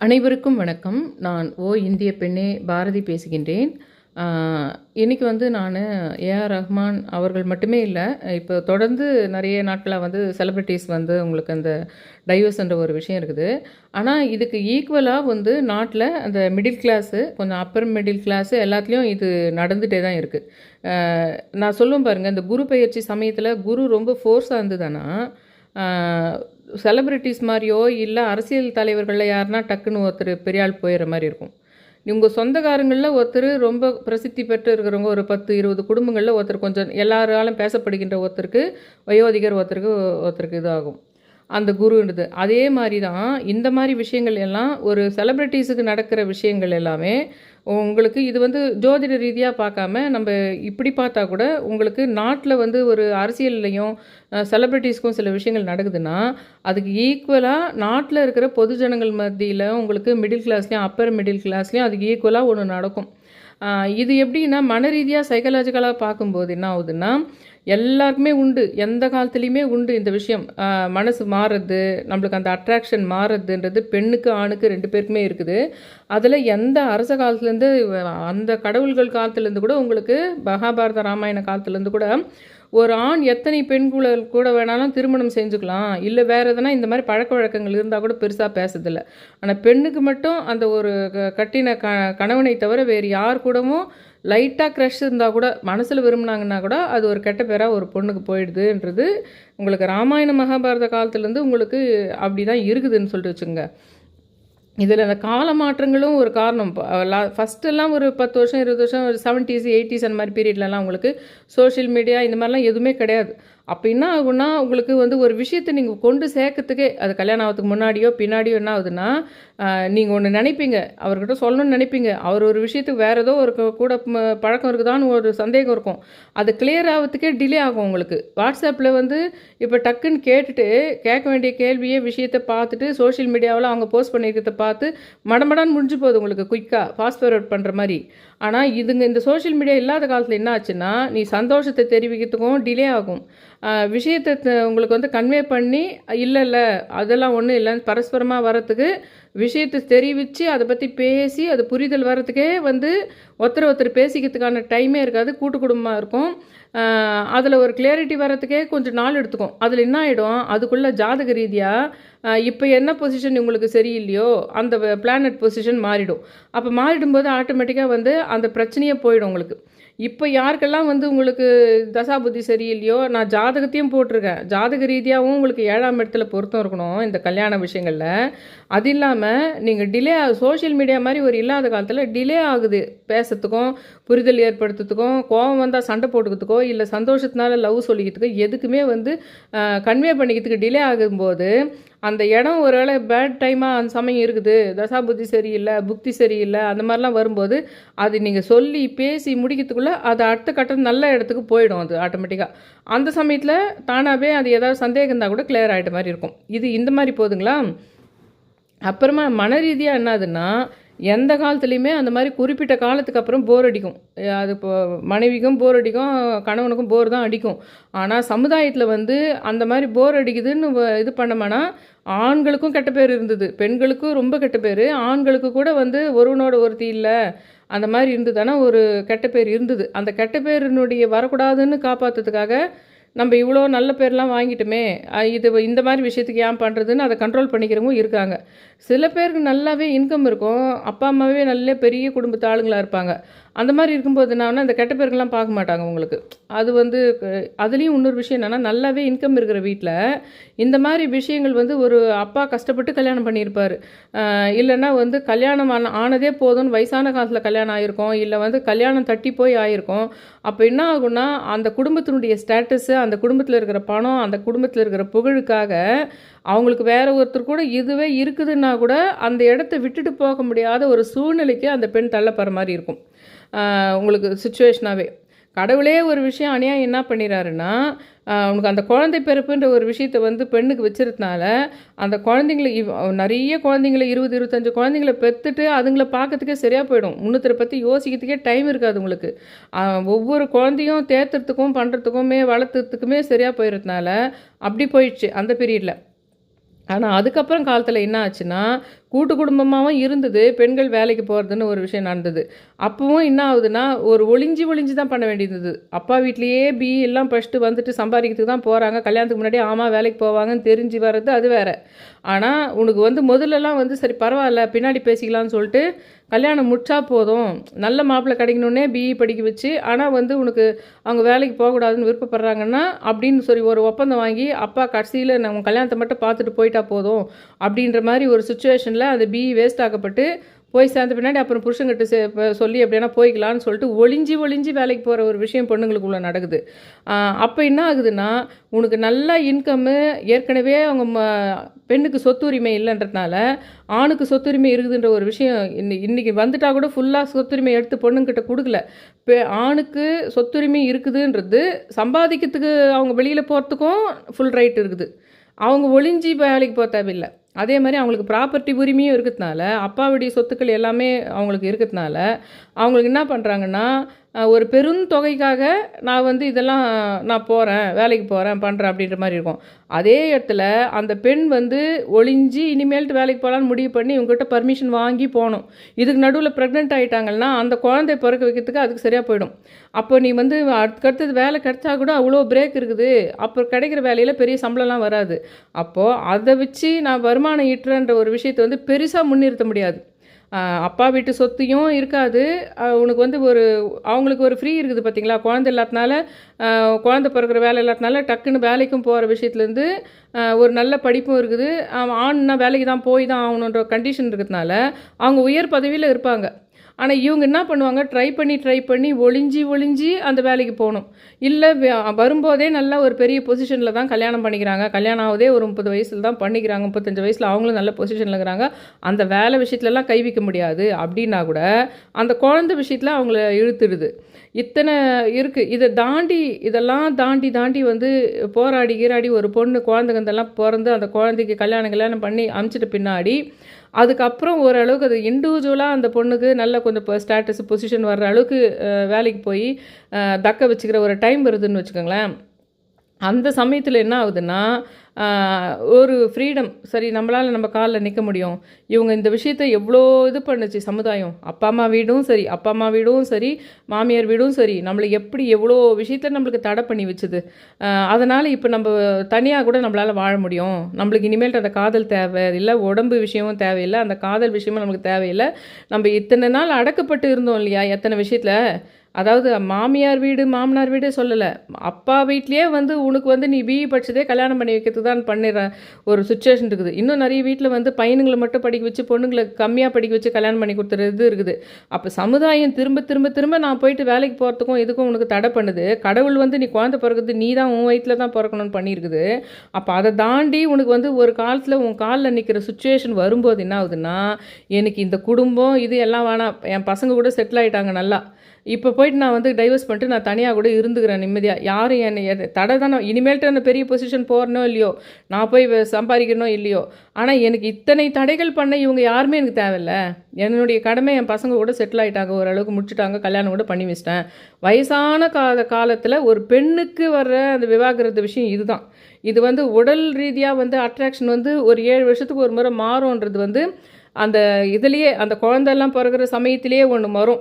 அனைவருக்கும் வணக்கம். நான் இந்திய பெண்ணே பாரதி பேசுகின்றேன். ஆ இன்னைக்கு நான் ஏஆர் ரஹ்மான் அவர்கள் மட்டுமே இல்ல, இப்போ தொடர்ந்து நெறைய நாட்களா செலிபிரிட்டீஸ் உங்களுக்கு அந்த டைவர்ஸ்ன்ற ஒரு விஷயம் இருக்குது. ஆனா, இதுக்கு ஈக்குவலா நாட்ல அந்த மிடில் கிளாஸு, கொஞ்சம் அப்பர் மிடில் கிளாஸு எல்லாத்துலயும் இது நடந்துட்டே தான் இருக்கு. நான் சொல்லுவேன் பாருங்க, இந்த குரு பெயர்ச்சி சமயத்தில குரு ரொம்ப ஃபோர்ஸா இருந்ததுனா, ஆ செலிபிரிட்டீஸ் மாரியோ, இல்ல அரசியல் தலைவர்கள்ல யாருனா டக்குன்னு ஒருத்தர் பெரிய ஆள் போயிற மாரி இருக்கும். உங்க சொந்தக்காரங்கள்ல ஒருத்தர் ரொம்ப பிரசித்தி பெற்று இருக்கிறவங்க, ஒரு 10, 20 குடும்பங்கள்ல ஒருத்தர் கொஞ்சம் எல்லாராலும் பேசப்படுகின்ற ஒருத்தருக்கு, வயோதிகர் ஒருத்தருக்கு இதாகும். அந்த குருன்றது. அதே மாரி தான் இந்த மாரி விஷயங்கள் எல்லாம் ஒரு செலிபிரிட்டீஸுக்கு நடக்கிற விஷயங்கள் எல்லாமே, உங்களுக்கு இது ஜோதிட ரீதியா பார்க்காம, நம்ப இப்படி பார்த்தா கூட உங்களுக்கு நாட்ல ஒரு அரசியல்லயும், செலிபிரிட்டீஸ்க்கும் சில விஷயங்கள் நடக்குதுன்னா, அதுக்கு ஈக்குவலா நாட்ல இருக்கிற பொது ஜனங்கள் மத்தியில உங்களுக்கு மிடில் கிளாஸ்லயும், அப்பர் மிடில் கிளாஸ்லயும் அதுக்கு ஈக்குவலா ஒண்ணு நடக்கும். இது எப்படின்னா, மன ரீதியா சைக்காலஜிக்கலா பார்க்கும்போது என்ன ஆகுதுன்னா, எல்லாருக்குமே உண்டு. எந்த காலத்துலயுமே உண்டு இந்த விஷயம். மனசு மாறுறது, நம்மளுக்கு அந்த அட்ராக்ஷன் மாறுறதுன்றது பெண்ணுக்கு, ஆணுக்கு 2 பேருக்குமே இருக்குது. அதில எந்த அரச காலத்துலேருந்து அந்த கடவுள்கள் காலத்துலேருந்து கூட உங்களுக்கு மகாபாரத, ராமாயண காலத்துலேருந்து கூட ஒரு ஆண் எத்தனை பெண்கள கூட வேணாலும் திருமணம் செஞ்சுக்கலாம். இல்ல வேற எதனா இந்த மாரி பழக்கவழக்கங்கள் இருந்தா கூட பெருசா பேசதில்ல. ஆனா பெண்ணுக்கு மட்டும் அந்த ஒரு கட்டின கணவனை தவிர வேறு யார் கூடவும் லைட்டா க்ரஷ் இருந்தா கூட, மனசுல விரும்புனாங்கன்னா கூட, அது ஒரு கெட்ட பேரா ஒரு பொண்ணுக்கு போயிடுதுன்றது, உங்களுக்கு ராமாயண, மகாபாரத காலத்துலேருந்து உங்களுக்கு அப்படி தான் இருக்குதுன்னு சொல்லிட்டு வச்சுக்கங்க. இதில் அந்த கால மாற்றங்களும் ஒரு காரணம். ஃபஸ்ட்டெல்லாம் ஒரு 10 வருஷம் 20 வருஷம் ஒரு 70s 80s அந்த மாதிரி பீரியட்லலாம் உங்களுக்கு சோஷியல் மீடியா இந்த மாதிரிலாம் எதுவுமே கிடையாது. அப்போ என்ன ஆகுன்னா, உங்களுக்கு ஒரு விஷயத்தை நீங்கள் கொண்டு சேர்க்கறதுக்கே, அது கல்யாணம் ஆகிறதுக்கு முன்னாடியோ பின்னாடியோ என்ன ஆகுதுன்னா, நீங்கள் ஒன்று நினைப்பீங்க, அவர்கிட்ட சொல்லணும்னு நினைப்பீங்க, அவர் ஒரு விஷயத்துக்கு வேறு ஏதோ ஒரு கூட பழக்கம் இருக்குதான்னு ஒரு சந்தேகம் இருக்கும். அது கிளியர் ஆகிறதுக்கே டிலே ஆகும் உங்களுக்கு. வாட்ஸ்அப்பில் இப்போ டக்குன்னு கேட்டுட்டு, கேட்க வேண்டிய கேள்வியே விஷயத்தை பார்த்துட்டு சோஷியல் மீடியாவில் அவங்க போஸ்ட் பண்ணியிருக்கிறத பார்த்து மடமடான்னு முடிஞ்சு போகுது உங்களுக்கு, குயிக்காக ஃபாஸ்ட் ஃபார்வர்ட் பண்ணுற மாதிரி. ஆனால் இந்த சோஷியல் மீடியா இல்லாத காலத்தில் என்ன ஆச்சுன்னா, நீ சந்தோஷத்தை தெரிவிக்கிறதுக்கும் டிலே ஆகும். விஷயத்தை உங்களுக்கு கன்வே பண்ணி, இல்லை அதெல்லாம் ஒன்றும் இல்லைன்னு பரஸ்பரமாக வரத்துக்கு விஷயத்தை தெரிவித்து அதை பற்றி பேசி அது புரிதல் வர்றதுக்கே ஒருத்தர் பேசிக்கிறதுக்கான டைமே இருக்காது. கூட்டு குடும்பமாக இருக்கும். அதில் ஒரு கிளியரிட்டி வர்றதுக்கே கொஞ்சம் நாள் எடுத்துக்கும். அதில் என்ன ஆகிடும், அதுக்குள்ளே ஜாதக ரீதியாக இப்போ என்ன பொசிஷன் உங்களுக்கு சரியில்லையோ அந்த பிளானட் பொசிஷன் மாறிடும். அப்போ மாறிடும்போது ஆட்டோமேட்டிக்காக அந்த பிரச்சனையே போயிடும் உங்களுக்கு. இப்போ யாருக்கெல்லாம் உங்களுக்கு தசாபுத்தி சரியில்லையோ, நான் ஜாதகத்தையும் போட்டிருக்கேன். ஜாதக ரீதியாகவும் உங்களுக்கு 7ஆம் இடத்துல பொருத்தம் இருக்கணும் இந்த கல்யாண விஷயங்களில். அது இல்லாமல் நீங்கள் டிலே சோஷியல் மீடியா மாதிரி ஒரு இல்லாத காலத்தில் டிலே ஆகுது பேசுறதுக்கும், புரிதல் ஏற்படுத்துறதுக்கும், கோபம் வந்தால் சண்டை போட்டுக்கிறதுக்கோ, இல்லை சந்தோஷத்தினால லவ் சொல்லிக்கிறதுக்கோ எதுக்குமே கன்வே பண்ணிக்கிறதுக்கு டிலே ஆகும்போது, அந்த இடம் ஒரு வேளை பேட் டைமாக அந்த சமயம் இருக்குது, தசாபுத்தி சரியில்லை, புக்தி சரியில்லை, அந்த மாதிரிலாம் வரும்போது அது நீங்கள் சொல்லி பேசி முடிக்கிறதுக்குள்ளே அது அடுத்த கட்டம் நல்ல இடத்துக்கு போயிடும். அது ஆட்டோமேட்டிக்காக அந்த சமயத்தில் தானாகவே அது ஏதாவது சந்தேகம் இருந்தால் கூட கிளியர் ஆகிட்ட மாதிரி இருக்கும். இது இந்த மாதிரி போதுங்களா. அப்புறமா மன ரீதியாக என்னதுன்னா, எந்த காலத்துலேயுமே அந்த மாதிரி குறிப்பிட்ட காலத்துக்கு அப்புறம் போர் அடிக்கும். அது இப்போ மனைவிக்கும் போர் அடிக்கும், கணவனுக்கும் போர் தான் அடிக்கும். ஆனால் சமுதாயத்தில் அந்த மாதிரி போர் அடிக்குதுன்னு இது பண்ணோம்னா, ஆண்களுக்கும் கெட்ட பேர் இருந்தது, பெண்களுக்கும் ரொம்ப கெட்ட பேர், ஆண்களுக்கு கூட ஒருவனோட ஒருத்தி இல்லை அந்த மாதிரி இருந்ததுன்னா ஒரு கெட்ட பேர் இருந்தது. அந்த கெட்ட பேரினுடைய வரக்கூடாதுன்னு காப்பாற்றுறதுக்காக நம்ம இவ்வளோ நல்ல பேர்லாம் வாங்கிட்டோமே, இது இந்த மாதிரி விஷயத்துக்கு ஏன் பண்ணுறதுன்னு அதை கண்ட்ரோல் பண்ணிக்கிறவங்க இருக்காங்க. சில பேருக்கு நல்லாவே இன்கம் இருக்கும், அப்பா அம்மாவே நல்ல பெரிய குடும்பத்து ஆளுங்களாக இருப்பாங்க. அந்த மாதிரி இருக்கும்போது என்னன்னா, இந்த கெட்ட பேருக்கெல்லாம் பார்க்க மாட்டாங்க உங்களுக்கு. அது அதுலேயும் இன்னொரு விஷயம் என்னென்னா, நல்லாவே இன்கம் இருக்கிற வீட்டில் இந்த மாதிரி விஷயங்கள் ஒரு அப்பா கஷ்டப்பட்டு கல்யாணம் பண்ணியிருப்பார், இல்லைன்னா கல்யாணம் ஆனதே போதும்னு வயசான காலத்தில் கல்யாணம் ஆகிருக்கும், இல்லை கல்யாணம் தட்டி போய் ஆகிருக்கும். அப்போ என்ன ஆகும்னா, அந்த குடும்பத்தினுடைய ஸ்டேட்டஸு, அந்த குடும்பத்தில் இருக்கிற பணம், அந்த குடும்பத்தில் இருக்கிற புகழுக்காக அவங்களுக்கு வேற ஒருத்தர் கூட இதுவே இருக்குதுன்னா கூட அந்த இடத்த விட்டுட்டு போக முடியாத ஒரு சூழ்நிலைக்கு அந்த பெண் தள்ளப்படுற மாதிரி இருக்கும். உங்களுக்கு சுச்சுவேஷனாகவே கடவுளே ஒரு விஷயம் அநியாயம் என்ன பண்ணிடுறாருன்னா, உனக்கு அந்த குழந்தை பிறப்புன்ற ஒரு விஷயத்தை பெண்ணுக்கு வச்சுருந்தனால, அந்த குழந்தைங்கள நிறைய குழந்தைங்கள 20 25 குழந்தைங்கள பெற்றுட்டு அதுங்களை பார்க்கறதுக்கே சரியாக போயிடும். முன்னூத்தரை பற்றி யோசிக்கிறதுக்கே டைம் இருக்காது உங்களுக்கு. ஒவ்வொரு குழந்தையும் தேத்துறதுக்கும் பண்ணுறதுக்குமே வளர்த்துறதுக்குமே சரியாக போயிடுறதுனால அப்படி போயிடுச்சு அந்த பீரியடில். ஆனால் அதுக்கப்புறம் காலத்தில் என்ன ஆச்சுன்னா, கூட்டு குடும்பமாகவும் இருந்தது, பெண்கள் வேலைக்கு போகிறதுன்னு ஒரு விஷயம் நடந்தது. அப்பவும் என்ன ஆகுதுன்னா, ஒரு ஒளிஞ்சு ஒளிஞ்சு தான் பண்ண வேண்டியது இருந்தது. அப்பா வீட்லேயே பிஇ எல்லாம் படிச்சுட்டு வந்துட்டு சம்பாதிக்கிறதுக்கு தான் போகிறாங்க. கல்யாணத்துக்கு முன்னாடி வேலைக்கு போவாங்கன்னு தெரிஞ்சு வர்றது அது வேற. ஆனால் உனக்கு வந்து முதல்லலாம் வந்து சரி பரவாயில்ல பின்னாடி பேசிக்கலாம்னு சொல்லிட்டு கல்யாணம் முடிச்சா போதும், நல்ல மாப்பிள்ளை கிடைக்கணுன்னே பிஇ படிக்க வச்சு, ஆனால் வந்து உனக்கு அவங்க வேலைக்கு போகக்கூடாதுன்னு விருப்பப்படுறாங்கன்னா அப்படின்னு சொல்லி ஒரு ஒப்பந்தம் வாங்கி அப்பா கடைசியில் நம்ம கல்யாணத்தை மட்டும் பார்த்துட்டு போயிட்டா போதும் அப்படின்ற மாதிரி ஒரு சுச்சுவேஷனில் அந்த பிஇ வேஸ்ட் ஆக்கப்பட்டு போய் சேர்ந்த பின்னாடி அப்புறம் புருஷங்கிட்ட சொல்லி எப்படின்னா போய்க்கலான்னு சொல்லிட்டு ஒளிஞ்சு ஒளிஞ்சு வேலைக்கு போகிற ஒரு விஷயம் பொண்ணுங்களுக்குள்ளே நடக்குது. அப்போ என்ன ஆகுதுன்னா, உனக்கு நல்ல இன்கம்மு ஏற்கனவே அவங்க பெண்ணுக்கு சொத்துரிமை இல்லைன்றதுனால ஆணுக்கு சொத்துரிமை இருக்குதுன்ற ஒரு விஷயம் இன்றைக்கி வந்துட்டா கூட ஃபுல்லாக சொத்துரிமை எடுத்து பொண்ணுங்கிட்ட கொடுக்கல. ஆணுக்கு சொத்துரிமை இருக்குதுன்றது சம்பாதிக்கிறதுக்கு அவங்க வெளியில் போகிறதுக்கும் ஃபுல் ரைட் இருக்குது. அவங்க ஒளிஞ்சி வேலைக்கு போக தேவையில்லை. அதே மாதிரி அவங்களுக்கு ப்ராப்பர்ட்டி உரிமையும் இருக்கிறதுனால அப்பாவுடைய சொத்துக்கள் எல்லாமே அவங்களுக்கு இருக்கிறதுனால அவங்களுக்கு என்ன பண்ணுறாங்கன்னா, ஒரு பெருந்தொகைக்காக நான் வந்து இதெல்லாம் நான் போகிறேன் வேலைக்கு போகிறேன் பண்ணுறேன் அப்படின்ற மாதிரி இருக்கும். அதே இடத்துல அந்த பெண் வந்து ஒளிஞ்சு இனிமேல்ட்டு வேலைக்கு போகலான்னு முடிவு பண்ணி இவங்ககிட்ட பர்மிஷன் வாங்கி போகணும். இதுக்கு நடுவில் ப்ரெக்னென்ட் ஆகிட்டாங்கன்னா அந்த குழந்தை பிறக்க வைக்கிறதுக்கு அதுக்கு சரியாக போயிடும். அப்போ நீ வந்து அடுத்தது வேலை கிடைச்சா கூட அவ்வளோ பிரேக் இருக்குது. அப்போ கிடைக்கிற வேலையில் பெரிய சம்பளம்லாம் வராது. அப்போது அதை வச்சு நான் வருமானம் ஈட்டுறேன்ற ஒரு விஷயத்தை வந்து பெருசாக முன்னிறுத்த முடியாது. அப்பா வீட்டு சொத்தையும் இருக்காது. உனக்கு வந்து அவங்களுக்கு ஒரு ஃப்ரீ இருக்குது பார்த்தீங்களா, குழந்தை இல்லாதனால குழந்தை பிறக்கிற வேலை இல்லாதனால டக்குன்னு வேலைக்கும் போகிற விஷயத்துலேருந்து ஒரு நல்ல படிப்பும் இருக்குது. ஆண்னா வேலைக்கு தான் போய் தான் ஆகணுன்ற கண்டிஷன் இருக்கிறதுனால அவங்க உயர் பதவியில் இருப்பாங்க. ஆனால் இவங்க என்ன பண்ணுவாங்க, ட்ரை பண்ணி ஒளிஞ்சி அந்த வேலைக்கு போகணும். இல்லை வரும்போதே நல்லா ஒரு பெரிய பொசிஷனில் தான் கல்யாணம் பண்ணிக்கிறாங்க. கல்யாணம் ஆகுதே ஒரு 30 வயசில் தான் பண்ணிக்கிறாங்க. 35 வயசில் அவங்களும் நல்ல பொசிஷனில் இருக்கிறாங்க. அந்த வேலை விஷயத்துலலாம் கை வைக்க முடியாது அப்படின்னா கூட அந்த குழந்தை விஷயத்தில் அவங்கள இழுத்துடுது. இத்தனை இருக்குது. இதெல்லாம் தாண்டி வந்து போராடி ஒரு பொண்ணு குழந்தைங்கந்தெல்லாம் பிறந்து அந்த குழந்தைக்கு கல்யாணம் பண்ணி அனுப்பிச்சிட்ட பின்னாடி அதுக்கப்புறம் ஓரளவுக்கு அது இண்டிவிஜுவலாக அந்த பொண்ணுக்கு நல்ல கொஞ்சம் இப்போ ஸ்டேட்டஸ் பொசிஷன் வர்ற அளவுக்கு வேலைக்கு போய் தக்க வச்சுக்கிற ஒரு டைம் வருதுன்னு வச்சுக்கோங்களேன். அந்த சமயத்தில் என்ன ஆகுதுன்னா, ஒரு ஃப்ரீடம், சரி நம்மளால் நம்ம காலில் நிற்க முடியும். இவங்க இந்த விஷயத்தை எவ்வளோ இது பண்ணுச்சு சமுதாயம். அப்பா அம்மா வீடும் சரி மாமியார் வீடும் சரி நம்மளை எப்படி எவ்வளோ விஷயத்தில் நம்மளுக்கு தடை பண்ணி வச்சுது. அதனால் இப்போ நம்ம தனியாக கூட நம்மளால் வாழ முடியும். நம்மளுக்கு இனிமேல் அந்த காதல் தேவை இல்லை, உடம்பு விஷயமும் தேவையில்லை, அந்த காதல் விஷயமும் நமக்கு தேவையில்லை. நம்ம இத்தனை நாள் அடக்கப்பட்டு இருந்தோம் இல்லையா எத்தனை விஷயத்தில். அதாவது மாமியார் வீடு மாமனார் வீடு சொல்லலை, அப்பா வீட்லேயே வந்து உனக்கு வந்து நீ பிஇ படிச்சதே கல்யாணம் பண்ணி வைக்கிறதுக்கு தான் பண்ணிடுற ஒரு சுச்சுவேஷன் இருக்குது. இன்னும் நிறைய வீட்டில் வந்து பையனுங்களை மட்டும் படிக்க வச்சு பொண்ணுங்களை கம்மியாக படிக்க வச்சு கல்யாணம் பண்ணி கொடுத்துறது இருக்குது. அப்போ சமுதாயம் திரும்ப நான் போயிட்டு வேலைக்கு போகிறதுக்கும் இதுக்கும் உனக்கு தடை பண்ணுது. கடவுள் வந்து நீ குழந்தை பிறகுது நீ தான் உன் வயிற்றில் தான் பிறக்கணும்னு பண்ணியிருக்குது. அப்போ அதை தாண்டி உனக்கு வந்து ஒரு காலத்தில் உன் காலில் நிற்கிற சுச்சுவேஷன் வரும்போது என்ன ஆகுதுன்னா, எனக்கு இந்த குடும்பம் இது எல்லாம் வேணாம், என் பசங்க கூட செட்டில் ஆகிட்டாங்க நல்லா, இப்போ போயிட்டு நான் வந்து டைவர்ஸ் பண்ணிட்டு நான் தனியாக கூட இருந்துக்கிறேன் நிம்மதியாக, யாரும் என்னை தடை தானே இனிமேல்ட்டு அந்த பெரிய பொசிஷன் போகிறனோ இல்லையோ, நான் போய் சம்பாதிக்கணுமோ இல்லையோ, ஆனால் எனக்கு இத்தனை தடைகள் பண்ண இவங்க யாருமே எனக்கு தேவையில்லை. என்னுடைய கடமை என் பசங்க கூட செட்டில் ஆகிட்டாங்க, ஓரளவுக்கு முடிச்சுட்டாங்க, கல்யாணம் கூட பண்ணி வச்சிட்டேன். வயசான காலத்தில் ஒரு பெண்ணுக்கு வர்ற அந்த விவாகரத்து விஷயம் இதுதான். இது வந்து உடல் ரீதியாக வந்து அட்ராக்ஷன் வந்து ஒரு 7 வருஷத்துக்கு ஒரு முறை மாறும்ன்றது வந்து அந்த இதுலேயே அந்த குழந்தெல்லாம் பிறகுற சமயத்திலேயே ஒன்று வரும்.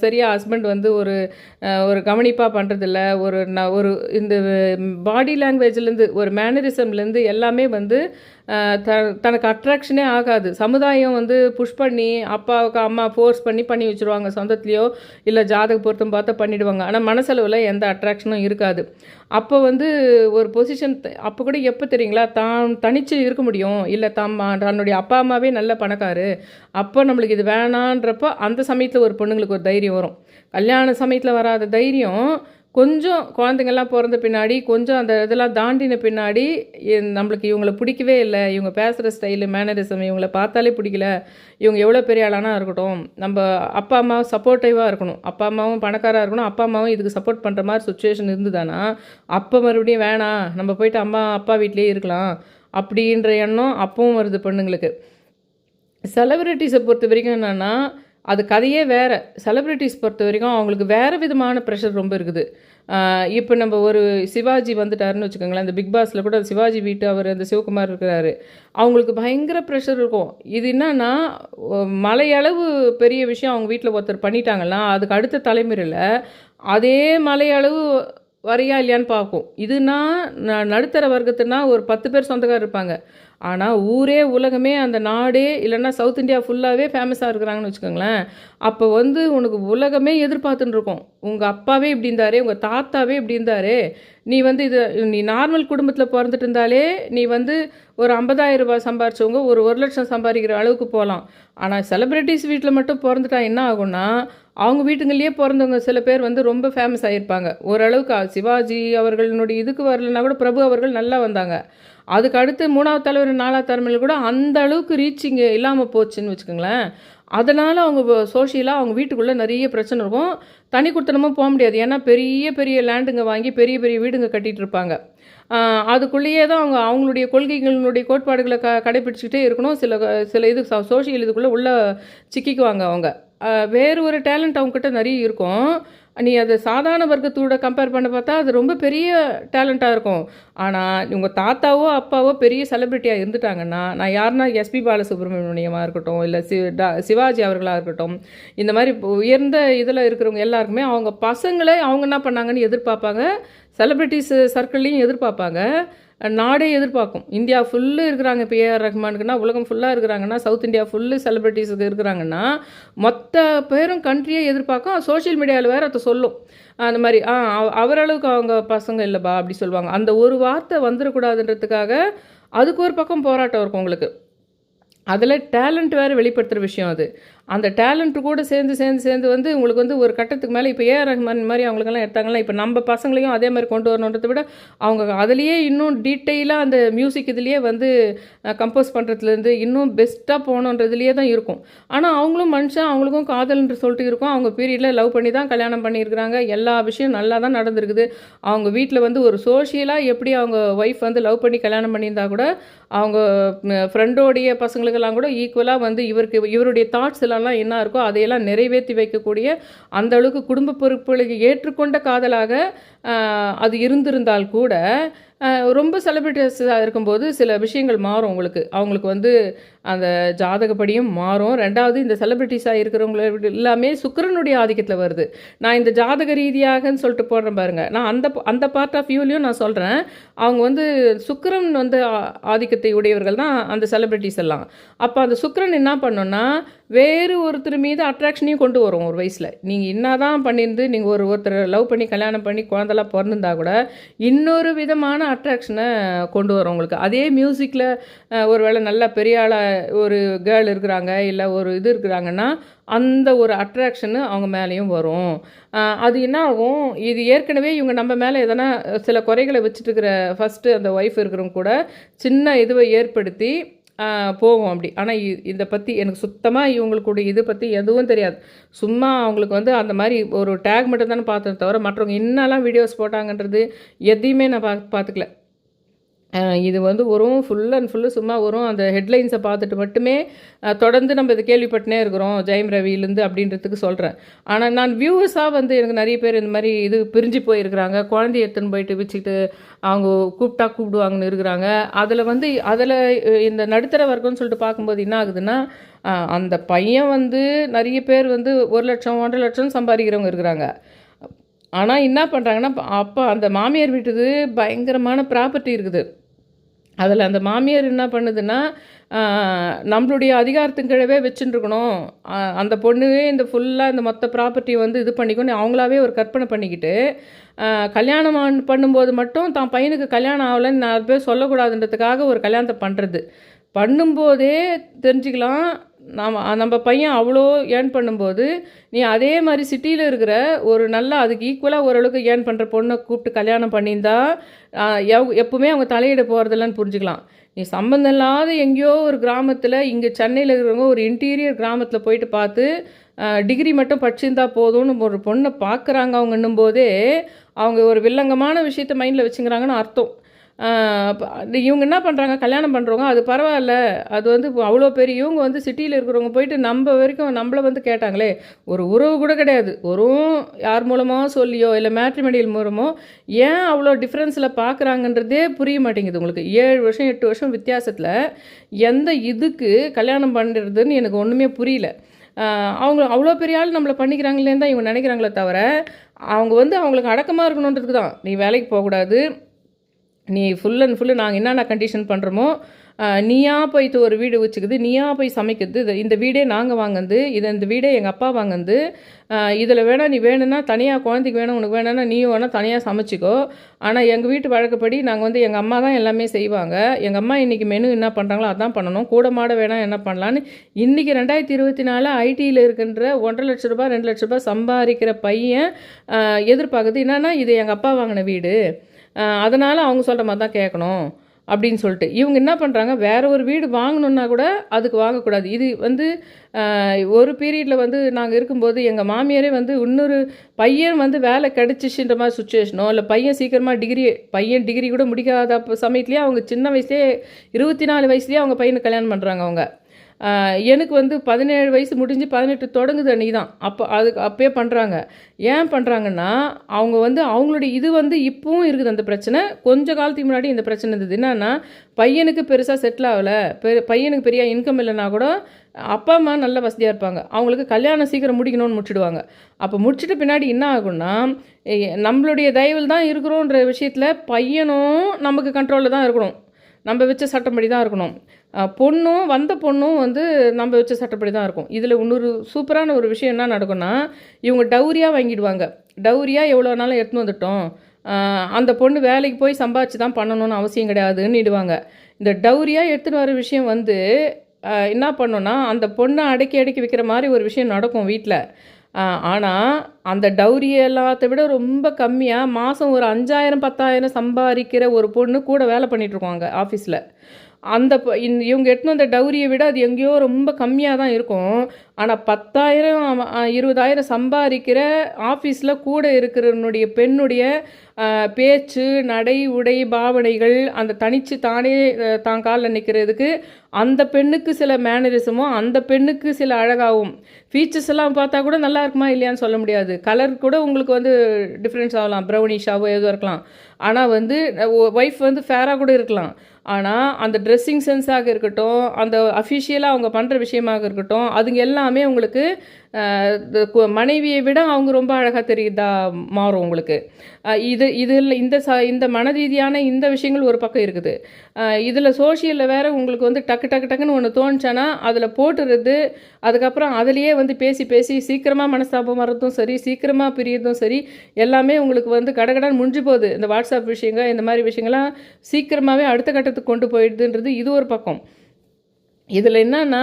சரியாக ஹஸ்பண்ட் வந்து ஒரு கவனிப்பாக பண்ணுறதில்ல, ஒரு இந்த பாடி லாங்குவேஜ்லேருந்து ஒரு மேனரிசம்லேருந்து எல்லாமே வந்து தனக்கு அட்ராக்ஷனே ஆகாது. சமுதாயம் வந்து புஷ் பண்ணி அப்பாவுக்கு அம்மா ஃபோர்ஸ் பண்ணி வச்சுருவாங்க சொந்தத்துலேயோ, இல்லை ஜாதக பொருத்தம் பார்த்தா பண்ணிவிடுவாங்க. ஆனால் மனசளவில் எந்த அட்ராக்ஷனும் இருக்காது. அப்போ வந்து ஒரு பொசிஷன் அப்போ கூட எப்போ தெரியுங்களா, தான் தனித்து இருக்க முடியும், இல்லை தன்னுடைய அப்பா அம்மாவே நல்ல பணக்காரு, அப்போ நம்மளுக்கு இது வேணான்றப்போ அந்த சமயத்தில் ஒரு பொண்ணுங்களுக்கு ஒரு தைரியம் வரும். கல்யாண சமயத்தில் வராத தைரியம் கொஞ்சம் குழந்தைங்கள்லாம் பிறந்த பின்னாடி கொஞ்சம் அந்த இதெல்லாம் தாண்டின பின்னாடி நம்மளுக்கு இவங்களை பிடிக்கவே இல்லை, இவங்க பேசுகிற ஸ்டைலு மேனரிசம் இவங்கள பார்த்தாலே பிடிக்கல, இவங்க எவ்வளோ பெரிய ஆளானா இருக்கட்டும், நம்ம அப்பா அம்மாவும் சப்போர்ட்டிவாக இருக்கணும், அப்பா அம்மாவும் பணக்காராக இருக்கணும், அப்பா அம்மாவும் இதுக்கு சப்போர்ட் பண்ணுற மாதிரி சுச்சுவேஷன் இருந்துதானா அப்போ மறுபடியும் வேணாம் நம்ம போயிட்டு அம்மா அப்பா வீட்டிலே இருக்கலாம் அப்படின்ற எண்ணம் அப்பவும் வருது பொண்ணுங்களுக்கு. செலிபிரிட்டிஸை பொறுத்த வரைக்கும் என்னென்னா, அது கதையே வேறு. செலிப்ரிட்டிஸ் பொறுத்த வரைக்கும் அவங்களுக்கு வேறு விதமான ப்ரெஷர் ரொம்ப இருக்குது. இப்போ நம்ம ஒரு சிவாஜி வந்துட்டாருன்னு வச்சுக்கோங்களேன், இந்த பிக் பாஸில் கூட சிவாஜி வீட்டு அவர் அந்த சிவகுமார் இருக்கிறாரு. அவங்களுக்கு பயங்கர ப்ரெஷர் இருக்கும். இது என்னன்னா மலையளவு பெரிய விஷயம் அவங்க வீட்டில் ஒருத்தர் பண்ணிட்டாங்கன்னா அதுக்கு அடுத்த தலைமுறையில் அதே மலையளவு வரையா இல்லையான்னு பார்க்கும். இதுனா நடுத்தர வர்க்கத்துனா ஒரு 10 பேர் சொந்தக்காரர் இருப்பாங்க. ஆனால் ஊரே உலகமே அந்த நாடே இல்லைன்னா சவுத் இந்தியா ஃபுல்லாகவே ஃபேமஸாக இருக்கிறாங்கன்னு வச்சுக்கோங்களேன். அப்போ வந்து உனக்கு உலகமே எதிர்பார்த்துன்னு இருக்கும். உங்கள் அப்பாவே இப்படி இருந்தாரே, உங்கள் தாத்தாவே இப்படி இருந்தாரே, நீ வந்து நீ நார்மல் குடும்பத்தில் பிறந்துட்டு இருந்தாலே நீ வந்து ஒரு 50,000 ரூபாய் சம்பாரிச்சவங்க ஒரு 1,00,000 சம்பாதிக்கிற அளவுக்கு போகலாம். ஆனால் செலிப்ரிட்டிஸ் வீட்டில் மட்டும் பிறந்துட்டா என்ன ஆகும்னா, அவங்க வீட்டுங்கள்லேயே பிறந்தவங்க சில பேர் வந்து ரொம்ப ஃபேமஸ் ஆகியிருப்பாங்க. ஓரளவுக்கு சிவாஜி அவர்களுடைய இதுக்கு வரலன்னா கூட பிரபு அவர்கள் நல்லா வந்தாங்க. அதுக்கு அடுத்து 3வது தலைவர் 4வது தலைமுறையில் கூட அந்த அளவுக்கு ரீச்சிங் இல்லாமல் போச்சுன்னு வச்சுக்கோங்களேன். அதனால் அவங்க சோஷியலாக அவங்க வீட்டுக்குள்ளே நிறைய பிரச்சனை இருக்கும். தனி கொடுத்தனமும் போக முடியாது. ஏன்னா பெரிய பெரிய லேண்டுங்க வாங்கி பெரிய பெரிய வீடுங்க கட்டிகிட்டு இருப்பாங்க. அதுக்குள்ளேயே தான் அவங்களுடைய கொள்கைகளுடைய கோட்பாடுகளை கடைப்பிடிச்சிக்கிட்டே இருக்கணும். சில சில இது சோஷியல் இதுக்குள்ளே உள்ளே சிக்கிக்குவாங்க அவங்க. வேறு ஒரு டேலண்ட் அவங்கக்கிட்ட நிறைய இருக்கும். நீ அதை சாதாரண வர்க்கத்தோட கம்பேர் பண்ண பார்த்தா அது ரொம்ப பெரிய டேலண்ட்டாக இருக்கும். ஆனால் உங்கள் தாத்தாவோ அப்பாவோ பெரிய செலிப்ரிட்டியாக இருந்துட்டாங்கன்னா, நான் யாருன்னா எஸ்பி பாலசுப்ரமணியமாக இருக்கட்டும், இல்லை சிவாஜி அவர்களாக இருக்கட்டும், இந்த மாதிரி உயர்ந்த இதில் இருக்கிறவங்க எல்லாருக்குமே அவங்க பசங்களை அவங்க என்ன பண்ணாங்கன்னு எதிர்பார்ப்பாங்க. செலிப்ரிட்டிஸ் சர்க்கிள்லையும் எதிர்பார்ப்பாங்க. நாடே எதிர்பார்க்கும். இந்தியா ஃபுல்லு இருக்கிறாங்க. இப்போ ஏஆர் ரஹ்மானுக்குன்னா உலகம் ஃபுல்லாக இருக்கிறாங்கன்னா, சவுத் இந்தியா ஃபுல்லு செலிப்ரிட்டிஸுக்கு இருக்கிறாங்கன்னா, மொத்த பேரும் கண்ட்ரியே எதிர்பார்க்கும். சோஷியல் மீடியாவில் வேறு அதை சொல்லும். அந்த மாதிரி அவரளவுக்கு அவங்க பசங்க இல்லைப்பா அப்படி சொல்லுவாங்க. அந்த ஒரு வார்த்தை வந்துடக்கூடாதுன்றதுக்காக அதுக்கு ஒரு பக்கம் போராட்டம் இருக்கும் உங்களுக்கு. அதில் டேலண்ட் வேறு வெளிப்படுத்துகிற விஷயம் அது. அந்த டேலண்ட்டு கூட சேர்ந்து வந்து உங்களுக்கு வந்து ஒரு கட்டத்துக்கு மேலே இப்போ ஏஆர் ரஹ்மான் மாதிரி அவங்களுக்கெல்லாம் எடுத்தாங்கன்னா, இப்போ நம்ம பசங்களையும் அதே மாதிரி கொண்டு வரணுன்றதை விட அவங்க அதுலேயே இன்னும் டீட்டெயிலாக அந்த மியூசிக் இதுலேயே வந்து கம்போஸ் பண்ணுறதுலேருந்து இன்னும் பெஸ்ட்டாக போகணுன்றதுலேயே தான் இருக்கும். ஆனால் அவங்களும் மனுஷன், அவங்களுக்கும் காதல்ன்ற சொல்லிட்டு இருக்கும். அவங்க பீரியடில் லவ் பண்ணி தான் கல்யாணம் பண்ணியிருக்கிறாங்க. எல்லா விஷயம் நல்லா தான் நடந்திருக்குது. அவங்க வீட்டில் வந்து ஒரு சோஷியலாக எப்படி அவங்க ஒய்ஃப் வந்து லவ் பண்ணி கல்யாணம் பண்ணியிருந்தா கூட அவங்க ஃப்ரெண்டோடைய பசங்களுக்கெல்லாம் கூட ஈக்குவலாக வந்து இவருடைய தாட்ஸ் எல்லாம் என்ன இருக்கோ அதையெல்லாம் நிறைவேற்றி வைக்கக்கூடிய அந்த அளவுக்கு குடும்ப பொறுப்புகளை ஏற்றுக்கொண்ட காதலாக அது இருந்திருந்தால் கூட ரொம்ப செலிப்ரிட்டிஸாக இருக்கும்போது சில விஷயங்கள் மாறும் அவங்களுக்கு வந்து அந்த ஜாதகப்படியும் மாறும். ரெண்டாவது இந்த செலிப்ரிட்டிஸாக இருக்கிறவங்கள எல்லாமே சுக்கிரனுடைய ஆதிக்கத்தில் வருது. நான் இந்த ஜாதக ரீதியாகன்னு சொல்லிட்டு போடுறேன் பாருங்கள். நான் அந்த பார்ட் ஆஃப் வியூலையும் நான் சொல்கிறேன். அவங்க வந்து சுக்கிரன் வந்து ஆதிக்கத்தை உடையவர்கள் தான் அந்த செலிப்ரிட்டிஸ் எல்லாம். அப்போ அந்த சுக்கிரன் என்ன பண்ணோன்னா வேறு ஒருத்தர் மீது அட்ராக்ஷனையும் கொண்டு வரும். ஒரு வயசில் நீங்கள் என்ன தான் பண்ணியிருந்து நீங்கள் ஒருத்தர் லவ் பண்ணி கல்யாணம் பண்ணி குழந்தெல்லாம் பிறந்திருந்தா கூட இன்னொரு விதமான அட்ராக்ஷனை கொண்டு வரும் உங்களுக்கு. அதே மியூசிக்கில் ஒரு வேளை நல்ல பெரிய ஆளாக ஒரு கேர்ள் இருக்கிறாங்க, இல்லை ஒரு இது இருக்கிறாங்கன்னா அந்த ஒரு அட்ராக்ஷனு அவங்க மேலேயும் வரும். அது என்ன ஆகும், இது ஏற்கனவே இவங்க நம்ம மேலே எதனா சில குறைகளை வச்சுட்டு இருக்கிற ஃபஸ்ட்டு அந்த ஒய்ஃப் இருக்கிறவங்க கூட சின்ன இதுவை ஏற்படுத்தி போகும் அப்படி. ஆனால் இதை பற்றி எனக்கு சுத்தமாக இவங்களுக்குடைய இதை பற்றி எதுவும் தெரியாது. சும்மா அவங்களுக்கு வந்து அந்த மாதிரி ஒரு டேக் மட்டும் தானே பார்த்தேன் தவிர மற்றவங்க என்னெல்லாம் வீடியோஸ் போட்டாங்கன்றது எதையுமே நான் பார்த்துக்கல. இது வந்து வரும் ஃபுல் அண்ட் ஃபுல்லு சும்மா வரும் அந்த ஹெட்லைன்ஸை பார்த்துட்டு மட்டுமே தொடர்ந்து நம்ம இதை கேள்விப்பட்டுனே இருக்கிறோம் ஜெயம் ரவியிலேருந்து அப்படின்றதுக்கு சொல்கிறேன். ஆனால் நான் வியூவர்ஸாக வந்து எனக்கு நிறைய பேர் இந்த மாதிரி இது பிரிஞ்சு போயிருக்கிறாங்க. குழந்தைய எடுத்துன்னு போயிட்டு வச்சுக்கிட்டு அவங்க கூப்பிடுவாங்கன்னு இருக்கிறாங்க. அதில் இந்த நடுத்தர வர்க்கம்னு சொல்லிட்டு பார்க்கும்போது என்ன ஆகுதுன்னா, அந்த பையன் வந்து நிறைய பேர் வந்து 1 லட்சம் 1.5 லட்சம் சம்பாதிக்கிறவங்க இருக்கிறாங்க. ஆனால் என்ன பண்ணுறாங்கன்னா, அப்போ அந்த மாமியார் வீட்டுக்கு பயங்கரமான ப்ராப்பர்ட்டி இருக்குது. அதில் அந்த மாமியார் என்ன பண்ணுதுன்னா, நம்மளுடைய அதிகாரத்துக்கு கீழவே வச்சுட்டுருக்கணும், அந்த பொண்ணுவே இந்த ஃபுல்லாக இந்த மொத்த ப்ராப்பர்ட்டியை வந்து இது பண்ணிக்கணும் அவங்களாவே ஒரு கற்பனை பண்ணிக்கிட்டு கல்யாணம் பண்ணும்போது மட்டும் தான் பையனுக்கு கல்யாணம் ஆகலைன்னு 4 பேர் சொல்லக்கூடாதுன்றதுக்காக ஒரு கல்யாணத்தை பண்ணும்போதே தெரிஞ்சுக்கலாம் நம்ம பையன் அவ்வளோ ஏர்ன் பண்ணும்போது நீ அதே மாதிரி சிட்டியில் இருக்கிற ஒரு நல்லா அதுக்கு ஈக்குவலாக ஓரளவுக்கு ஏர்ன் பண்ணுற பொண்ணை கூப்பிட்டு கல்யாணம் பண்ணியிருந்தா எப்பவுமே அவங்க தலையிட போகிறதில்லன்னு புரிஞ்சுக்கலாம். நீ சம்மந்தம் இல்லாத எங்கேயோ ஒரு கிராமத்தில், இங்கே சென்னையில் இருக்கிறவங்க ஒரு இன்டீரியர் கிராமத்தில் போயிட்டு பார்த்து டிகிரி மட்டும் படிச்சிருந்தா போதும்னு ஒரு பொண்ணை பார்க்குறாங்க அவங்கன்னும் போதே அவங்க ஒரு வில்லங்கமான விஷயத்தை மைண்டில் வச்சுக்கிறாங்கன்னு அர்த்தம். இவங்க என்ன பண்ணுறாங்க, கல்யாணம் பண்ணுறவங்க அது பரவாயில்ல, அது வந்து அவ்வளோ பெரிய இவங்க வந்து சிட்டியில் இருக்கிறவங்க போயிட்டு நம்ம வரைக்கும் நம்மளை வந்து கேட்டாங்களே, ஒரு உறவு கூட கிடையாது, ஒரு யார் மூலமாக சொல்லியோ இல்லை மேட்ரிமோனியல் மூலமோ ஏன் அவ்வளோ டிஃப்ரென்ஸில் பார்க்குறாங்கன்றதே புரிய மாட்டேங்குது உங்களுக்கு. 7 வருஷம் 8 வருஷம் வித்தியாசத்தில் எந்த இதுக்கு கல்யாணம் பண்ணுறதுன்னு எனக்கு ஒன்றுமே புரியல. அவங்க அவ்வளோ பெரிய ஆள் நம்மளை பண்ணிக்கிறாங்களேன்னு தான் இவங்க நினைக்கிறாங்களே தவிர, அவங்க வந்து அவங்களுக்கு அடக்கமாக இருக்கணுன்றதுக்கு தான். நீ வேலைக்கு போகக்கூடாது, நீ ஃபுல் அண்ட் ஃபுல்லு நாங்கள் என்னென்ன கண்டிஷன் பண்ணுறோமோ, நீயா போய்ட்டு ஒரு வீடு வச்சுக்குது, நீயா போய் சமைக்கிறது, இந்த வீடே நாங்கள் வாங்குது, இந்த வீடே எங்கள் அப்பா வாங்குது, இதில் வேணால் நீ வேணும்னா தனியாக குழந்தைக்கு வேணும், உனக்கு வேணும்னா நீயும் வேணால் தனியாக சமைச்சிக்கோ. ஆனால் எங்கள் வீட்டு வழக்கப்படி நாங்கள் வந்து எங்கள் அம்மா தான் எல்லாமே செய்வாங்க, எங்கள் அம்மா இன்றைக்கி மெனு என்ன பண்ணுறாங்களோ அதான் பண்ணணும், கூட மாட வேணாம் என்ன பண்ணலான்னு. இன்றைக்கி 2024 ஐடியில் இருக்கின்ற 1,50,000 ரூபா 2,00,000 ரூபா சம்பாதிக்கிற பையன் எதிர்பார்க்குது என்னென்னா, இது எங்கள் அப்பா வாங்கின வீடு, அதனால் அவங்க சொல்கிற மாதிரி தான் கேட்கணும் அப்படின்னு சொல்லிட்டு இவங்க என்ன பண்ணுறாங்க, வேறு ஒரு வீடு வாங்கணுன்னா கூட அதுக்கு வாங்கக்கூடாது. இது வந்து ஒரு பீரியடில் வந்து நாங்கள் இருக்கும்போது எங்கள் மாமியாரே வந்து இன்னொரு பையன் வந்து வேலை கிடச்சிச்சுன்ற மாதிரி சுச்சுவேஷனோ, இல்லை பையன் சீக்கிரமாக பையன் டிகிரி கூட முடிக்காத சமயத்துலேயே அவங்க சின்ன வயசுலேயே 24 வயசுலேயே அவங்க பையனுக்கு கல்யாணம் பண்ணுறாங்க. அவங்க எனக்கு வந்து 17 வயசு முடிஞ்சு 18 தொடங்குது அன்றைக்கி தான். அப்போயே பண்ணுறாங்க. ஏன் பண்ணுறாங்கன்னா, அவங்க வந்து அவங்களுடைய இது வந்து இப்பவும் இருக்குது அந்த பிரச்சனை. கொஞ்ச காலத்துக்கு முன்னாடி இந்த பிரச்சனை இருந்தது. என்னன்னா, பையனுக்கு பெருசாக செட்டில் ஆகலை, பையனுக்கு பெரிய இன்கம் இல்லைன்னா கூட அப்பா அம்மா நல்ல வசதியாக இருப்பாங்க, அவங்களுக்கு கல்யாணம் சீக்கிரம் முடிக்கணும்னு முடிச்சுடுவாங்க. அப்போ முடிச்சுட்டு பின்னாடி என்ன ஆகும்னா, நம்மளுடைய தயவில் தான் இருக்கிறோன்ற விஷயத்தில் பையனும் நமக்கு கண்ட்ரோலில் தான் இருக்கணும், நம்ம வச்ச சட்டப்படி தான் இருக்கணும். வந்த பொண்ணும் வந்து நம்ம வச்ச சட்டப்படி தான் இருக்கும். இதில் இன்னொரு சூப்பரான ஒரு விஷயம் என்ன நடக்கும்னா, இவங்க டவுரியாக வாங்கிடுவாங்க. டவுரியாக எவ்வளோ நாளும் எடுத்துன்னு வந்துட்டோம், அந்த பொண்ணு வேலைக்கு போய் சம்பாதிச்சு தான் பண்ணணும்னு அவசியம் கிடையாதுன்னு இடுவாங்க. இந்த டவுரியாக எடுத்துன்னு வர விஷயம் வந்து என்ன பண்ணோன்னா, அந்த பொண்ணை அடக்கி வைக்கிற மாதிரி ஒரு விஷயம் நடக்கும் வீட்டில். ஆனால் அந்த டவுரி எல்லாத்த விட ரொம்ப கம்மியாக மாதம் ஒரு 5,000 10,000 சம்பாதிக்கிற ஒரு பொண்ணு கூட வேலை பண்ணிகிட்ருக்கோங்க ஆஃபீஸில். அந்த இவங்க எடுத்துன்னு வந்த டவுரியை விட அது எங்கேயோ ரொம்ப கம்மியாக தான் இருக்கும். ஆனால் 10,000 20,000 சம்பாதிக்கிற ஆஃபீஸில் கூட இருக்கிறனுடைய பெண்ணுடைய பேச்சு, நடை, உடை, பாவனைகள், அந்த தனித்து தானே தான் காலில் நிற்கிறதுக்கு அந்த பெண்ணுக்கு சில மேனரிசமும், அந்த பெண்ணுக்கு சில அழகாகவும், ஃபீச்சர்ஸ் எல்லாம் பார்த்தா கூட நல்லா இருக்குமா இல்லையான்னு சொல்ல முடியாது. கலர் கூட உங்களுக்கு வந்து டிஃப்ரென்ஸ் ஆகலாம், ப்ரௌனிஷாவோ ஏதோ இருக்கலாம். ஆனால் வந்து ஒய்ஃப் வந்து ஃபேராக கூட இருக்கலாம். ஆனால் அந்த ட்ரெஸ்ஸிங் சென்ஸாக இருக்கட்டும், அந்த அஃபிஷியலாக அவங்க பண்ணுற விஷயமாக இருக்கட்டும், அதுங்க எல்லாமே உங்களுக்கு மனைவியை விட அவங்க ரொம்ப அழகாக தெரியுதா மாறும் உங்களுக்கு. இதில் இந்த மன ரீதியான இந்த விஷயங்கள் ஒரு பக்கம் இருக்குது. இதில் சோஷியலில் வேறு உங்களுக்கு வந்து டக்குன்னு ஒன்று தோணுச்சானா அதில் போட்டுறது, அதுக்கப்புறம் அதிலேயே வந்து பேசி சீக்கிரமாக மனஸ்தாபம் வர்றதும் சரி, சீக்கிரமாக பிரியறதும் சரி, எல்லாமே உங்களுக்கு வந்து கடகடான்னு முடிஞ்சு போகுது. இந்த வாட்ஸ்அப் விஷயங்கள் இந்த மாதிரி விஷயங்கள்லாம் சீக்கிரமாகவே அடுத்த கட்டத்துக்கு கொண்டு போயிடுதுன்றது இது ஒரு பக்கம். இதில் என்னன்னா,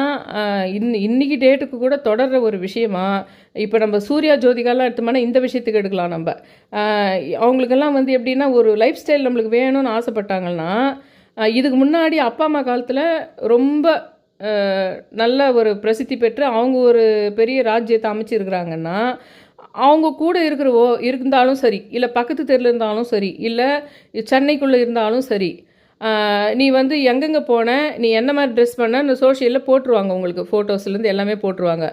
இன்னைக்கு டேட்டுக்கு கூட தொடர்கிற ஒரு விஷயமா, இப்போ நம்ம சூர்யா ஜோதிகாலாம் எடுத்தோம்னா இந்த விஷயத்துக்கு எடுக்கலாம். நம்ம அவங்களுக்கெல்லாம் வந்து எப்படின்னா, ஒரு லைஃப் ஸ்டைல் நம்மளுக்கு வேணும்னு ஆசைப்பட்டாங்கன்னா, இதுக்கு முன்னாடி அப்பா அம்மா காலத்தில் ரொம்ப நல்ல ஒரு பிரசித்தி பெற்று அவங்க ஒரு பெரிய ராஜ்யத்தை அமைச்சிருக்கிறாங்கன்னா, அவங்க கூட இருந்தாலும் சரி, இல்லை பக்கத்து தெருவில் இருந்தாலும் சரி, இல்லை சென்னைக்குள்ளே இருந்தாலும் சரி, நீ வந்து எங்கெங்கே போன, நீ என்ன மாதிரி ட்ரெஸ் பண்ண, இந்த சோஷியலில் போட்டுருவாங்க. உங்களுக்கு ஃபோட்டோஸ்லேருந்து எல்லாமே போட்டுருவாங்க.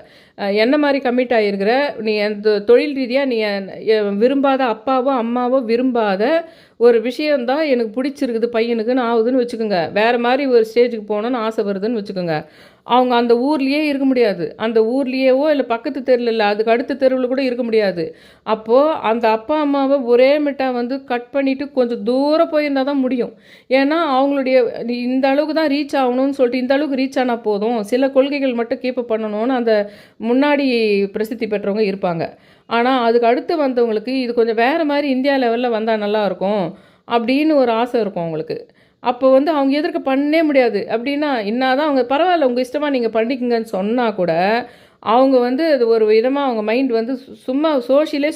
என்ன மாதிரி கமிட் ஆகிருக்கிற, நீ அந்த தொழில் ரீதியாக நீ விரும்பாத, அப்பாவோ அம்மாவோ விரும்பாத ஒரு விஷயந்தான் எனக்கு பிடிச்சிருக்குது பையனுக்குன்னு ஆகுதுன்னு வச்சுக்கோங்க. வேறு மாதிரி ஒரு ஸ்டேஜுக்கு போகணுன்னு ஆசை வருதுன்னு வச்சுக்கோங்க. அவங்க அந்த ஊர்லேயே இருக்க முடியாது, அந்த ஊர்லேயேவோ இல்லை பக்கத்து தெருவில் இல்லை அதுக்கு அடுத்த தெருவில் கூட இருக்க முடியாது. அப்போது அந்த அப்பா அம்மாவை ஒரே மிட்டாக வந்து கட் பண்ணிவிட்டு கொஞ்சம் தூரம் போயிருந்தால் தான் முடியும். ஏன்னா அவங்களுடைய இந்த அளவுக்கு தான் ரீச் ஆகணும்னு சொல்லிட்டு இந்த அளவுக்கு ரீச் ஆனால் போதும், சில கொள்கைகள் மட்டும் கீப்பப் பண்ணணும்னு அந்த முன்னாடி பிரசித்தி பெற்றவங்க இருப்பாங்க. ஆனால் அதுக்கு அடுத்து வந்தவங்களுக்கு இது கொஞ்சம் வேறு மாதிரி இந்தியா லெவலில் வந்தால் நல்லாயிருக்கும் அப்படின்னு ஒரு ஆசை இருக்கும் அவங்களுக்கு. அப்போ வந்து அவங்க எதிர்க்க பண்ணே முடியாது. அப்படின்னா தான் அவங்க பரவாயில்ல உங்கள் இஷ்டமாக நீங்கள் பண்ணிக்கங்கன்னு சொன்னால் கூட அவங்க வந்து அது ஒரு விதமாக அவங்க மைண்ட் வந்து சும்மா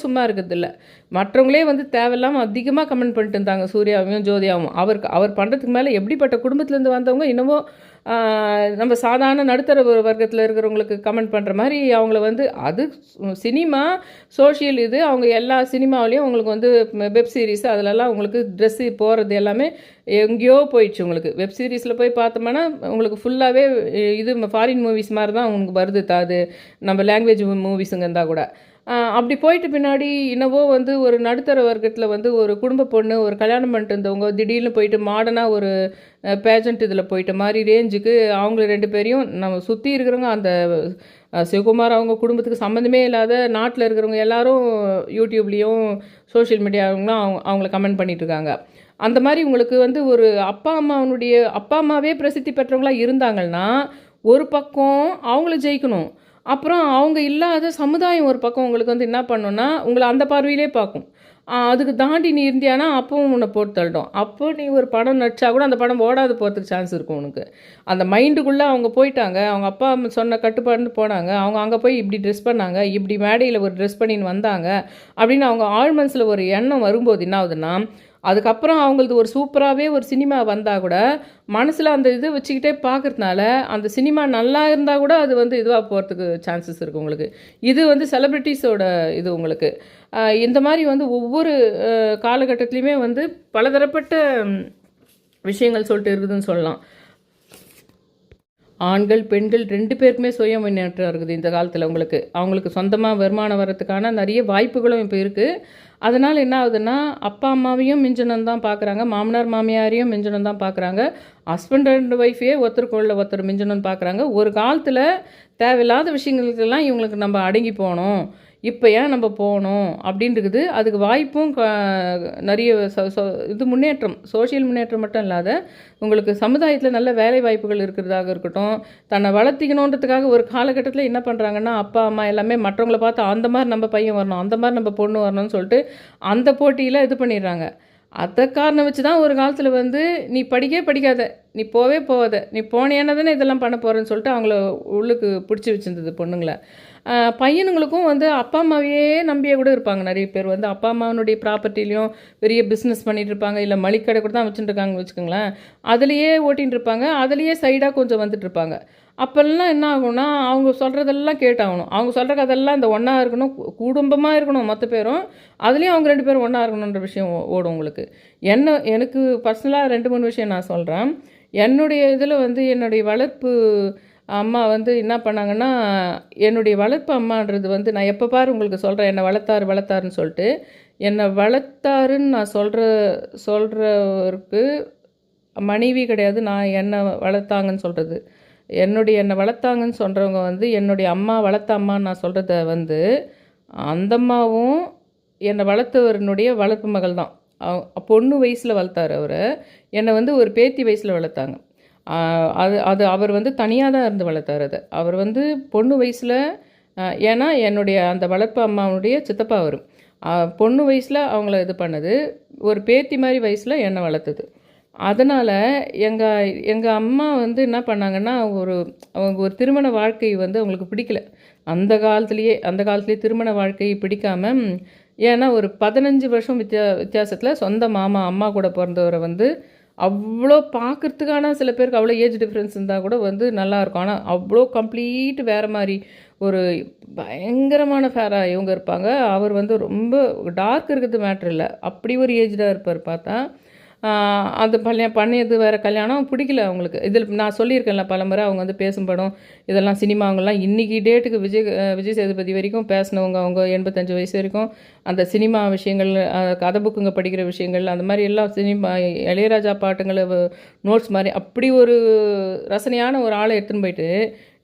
சும்மா இருக்கிறதில்ல. மற்றவங்களே வந்து தேவையில்லாமல் அதிகமாக கமெண்ட் பண்ணிட்டு இருந்தாங்க சூர்யாவையும் ஜோதியாவும். அவர் பண்ணுறதுக்கு மேலே எப்படிப்பட்ட குடும்பத்துலேருந்து வந்தவங்க இன்னமும் நம்ம சாதாரண நடுத்தர வர்க்கத்தில் இருக்கிறவங்களுக்கு கமெண்ட் பண்ணுற மாதிரி அவங்கள வந்து அது சினிமா சோஷியல் இது அவங்க எல்லா சினிமாவிலையும் உங்களுக்கு வந்து வெப் சீரிஸ் அதிலெல்லாம் உங்களுக்கு ட்ரெஸ்ஸு போகிறது எல்லாமே எங்கேயோ போயிடுச்சு உங்களுக்கு. வெப் சீரிஸில் போய் பார்த்தோம்னா உங்களுக்கு ஃபுல்லாகவே இது ஃபாரின் மூவிஸ் மாதிரி தான் உங்களுக்கு வருது. அது நம்ம லாங்குவேஜ் மூவிஸுங்க இருந்தால் கூட அப்படி போயிட்டு பின்னாடி என்னவோ வந்து ஒரு நடுத்தர வர்க்கத்தில் வந்து ஒரு குடும்ப பொண்ணு ஒரு கல்யாணம் பண்ணிட்டு இருந்தவங்க திடீர்னு போயிட்டு மாடர்னாக ஒரு பேஜண்ட் இதில் போயிட்ட மாதிரி ரேஞ்சுக்கு அவங்கள 2 பேரையும் நம்ம சுற்றி இருக்கிறவங்க அந்த சிவகுமார் அவங்க குடும்பத்துக்கு சம்மந்தமே இல்லாத நாட்டில் இருக்கிறவங்க எல்லாரும் யூடியூப்லேயும் சோஷியல் மீடியாவங்களும் அவங்கள கமெண்ட் பண்ணிட்டு இருக்காங்க. அந்த மாதிரி உங்களுக்கு வந்து ஒரு அப்பா அம்மாவே பிரசித்தி பெற்றவங்களாக இருந்தாங்கன்னா ஒரு பக்கம் அவங்கள ஜெயிக்கணும், அப்புறம் அவங்க இல்லாத சமுதாயம் ஒரு பக்கம் உங்களுக்கு வந்து என்ன பண்ணுன்னா உங்களை அந்த பார்வையிலே பார்க்கும். அதுக்கு தாண்டி நீ இருந்தியானா அப்பவும் உன்னை போட்டு தள்ளிடும். அப்போ நீ ஒரு படம் நடிச்சா கூட அந்த படம் ஓடாது போகிறதுக்கு சான்ஸ் இருக்கும் உனக்கு. அந்த மைண்டுக்குள்ளே அவங்க போயிட்டாங்க, அவங்க அப்பா அம்மா சொன்ன கட்டுப்பாடுன்னு போனாங்க, அவங்க அங்கே போய் இப்படி ட்ரெஸ் பண்ணாங்க, இப்படி மேடையில் ஒரு ட்ரெஸ் பண்ணின்னு வந்தாங்க அப்படின்னு அவங்க ஆழ் மனசில் ஒரு எண்ணம் வரும்போது என்ன ஆகுதுன்னா அதுக்கப்புறம் அவங்களது ஒரு சூப்பராகவே ஒரு சினிமா வந்தால் கூட மனசில் அந்த இது வச்சுக்கிட்டே பார்க்குறதுனால அந்த சினிமா நல்லா இருந்தால் கூட அது வந்து இதுவாக போகிறதுக்கு சான்சஸ் இருக்குது உங்களுக்கு. இது வந்து செலிப்ரிட்டிஸோட இது உங்களுக்கு. இந்த மாதிரி வந்து ஒவ்வொரு காலகட்டத்துலேயுமே வந்து பலதரப்பட்ட விஷயங்கள் சொல்லிட்டு இருக்குதுன்னு சொல்லலாம். ஆண்கள் பெண்கள் 2 பேருக்குமே சுய முன்னேற்றம் இருக்குது இந்த காலத்தில் உங்களுக்கு. அவங்களுக்கு சொந்தமாக வருமானம் வர்றதுக்கான நிறைய வாய்ப்புகளும் இப்போ இருக்குது. அதனால் என்ன ஆகுதுன்னா அப்பா அம்மாவையும் மிஞ்சனம் தான் பார்க்குறாங்க, மாமனார் மாமியாரையும் மிஞ்சனம் தான் பார்க்குறாங்க, ஹஸ்பண்ட் அண்ட் ஒய்ஃபையே ஒருத்தருக்குள்ள ஒருத்தர் மிஞ்சணும்னு பார்க்குறாங்க. ஒரு காலத்தில் தேவையில்லாத விஷயங்களுக்கெல்லாம் இவங்களுக்கு நம்ம அடங்கி போகணும், இப்போ ஏன் நம்ம போகணும் அப்படின்றது. அதுக்கு வாய்ப்பும் நிறைய இது முன்னேற்றம், சோஷியல் முன்னேற்றம் மட்டும் இல்லாத உங்களுக்கு சமுதாயத்தில் நல்ல வேலை வாய்ப்புகள் இருக்கிறதாக இருக்கட்டும். தன்னை வளர்த்திக்கணுன்றதுக்காக ஒரு காலகட்டத்தில் என்ன பண்ணுறாங்கன்னா அப்பா அம்மா எல்லாமே மற்றவங்கள பார்த்து அந்த மாதிரி நம்ம பையன் வரணும், அந்த மாதிரி நம்ம பொண்ணு வரணும்னு சொல்லிட்டு அந்த போட்டியில் இது பண்ணிடுறாங்க. அதை காரணம் வச்சு தான் ஒரு காலத்தில் வந்து நீ படிக்காத, நீ போகாத, நீ போனேன்னா தானே இதெல்லாம் பண்ண போகிறேன்னு சொல்லிட்டு அவங்கள உள்ளுக்கு பிடிச்சி வச்சுருந்தது பொண்ணுங்களை. பையனுங்களுக்கும் வந்து அப்பா அம்மாவையே நம்பியே கூட இருப்பாங்க. நிறைய பேர் வந்து அப்பா அம்மாவனுடைய ப்ராப்பர்ட்டிலையும் பெரிய பிஸ்னஸ் பண்ணிகிட்டு இருப்பாங்க, இல்லை மளிகடை கூட தான் வச்சுட்டுருக்காங்கன்னு வச்சுக்கோங்களேன். அதுலேயே ஓட்டின்னு இருப்பாங்க, அதுலேயே சைடாக கொஞ்சம் வந்துட்டு இருப்பாங்க. அப்போல்லாம் என்ன ஆகும்னா அவங்க சொல்கிறதெல்லாம் கேட்டாகணும், அவங்க சொல்கிற கதெல்லாம் இந்த ஒன்றா இருக்கணும், குடும்பமாக இருக்கணும் மற்ற பேரும், அதுலேயும் அவங்க 2 பேரும் ஒன்றா இருக்கணுன்ற விஷயம் ஓடும் உங்களுக்கு. எனக்கு பர்சனலாக 2-3 விஷயம் நான் சொல்கிறேன். என்னுடைய இதில் வந்து என்னுடைய வளர்ப்பு அம்மா வந்து என்ன பண்ணாங்கன்னா, என்னுடைய வளர்ப்பு அம்மான்றது வந்து நான் எப்போ பாரு உங்களுக்கு சொல்கிறேன், என்னை வளர்த்தாருன்னு சொல்லிட்டு. என்னை வளர்த்தாருன்னு நான் சொல்கிறவருக்கு மனைவி கிடையாது, நான் என்னை வளர்த்தாங்கன்னு சொல்கிறது. என்னை வளர்த்தாங்கன்னு சொல்கிறவங்க வந்து என்னுடைய அம்மா வளர்த்த அம்மான்னு நான் சொல்கிறத வந்து அந்த அம்மாவும் என்னை வளர்த்தவருனுடைய வளர்ப்பு மகள் தான். பொண்ணு வயசில் வளர்த்தார் அவர், என்னை வந்து ஒரு பேத்தி வயசில் வளர்த்தாங்க. அவர் வந்து தனியாக தான் இருந்து வளர்த்தார். அவர் வந்து பொண்ணு வயசில், ஏன்னா என்னுடைய அந்த வளர்ப்பு அம்மாவுடைய சித்தப்பா வரும், பொண்ணு வயசில் அவங்கள இது பண்ணது, ஒரு பேத்தி மாதிரி வயசில் என்னை வளர்த்தது. அதனால் எங்கள் அம்மா வந்து என்ன பண்ணாங்கன்னா அவங்க ஒரு திருமண வாழ்க்கை வந்து அவங்களுக்கு பிடிக்கல. அந்த காலத்துலேயே திருமண வாழ்க்கையை பிடிக்காமல், ஏன்னா ஒரு 15 வருஷம் வித்தியாசத்தில் சொந்த அம்மா கூட பிறந்தவரை வந்து அவ்வளோ பார்க்குறதுக்கான சில பேருக்கு அவ்வளோ ஏஜ் டிஃப்ரென்ஸ் இருந்தால் கூட வந்து நல்லாயிருக்கும். ஆனால் அவ்வளோ கம்ப்ளீட் வேறு மாதிரி ஒரு பயங்கரமான ஃபேராக இவங்க இருப்பாங்க. அவர் வந்து ரொம்ப டார்க் இருக்கிறது மேட்ரு இல்லை, அப்படி ஒரு ஏஜ்டாக இருப்பார் பார்த்தா. அது பண்ணியது வேறு கல்யாணம் பிடிக்கல அவங்களுக்கு. இதில் நான் சொல்லியிருக்கேன்ல பல முறை, அவங்க வந்து பேசும் படம் இதெல்லாம் சினிமாவங்கெல்லாம் இன்றைக்கி டேட்டுக்கு விஜய் சேதுபதி வரைக்கும் பேசினவங்க, அவங்க 85 வயசு வரைக்கும் அந்த சினிமா விஷயங்கள், கதை புக்குங்க படிக்கிற விஷயங்கள், அந்த மாதிரி எல்லாம் சினிமா இளையராஜா பாட்டுங்களை நோட்ஸ் மாதிரி அப்படி ஒரு ரசனையான ஒரு ஆளை எடுத்துன்னு போயிட்டு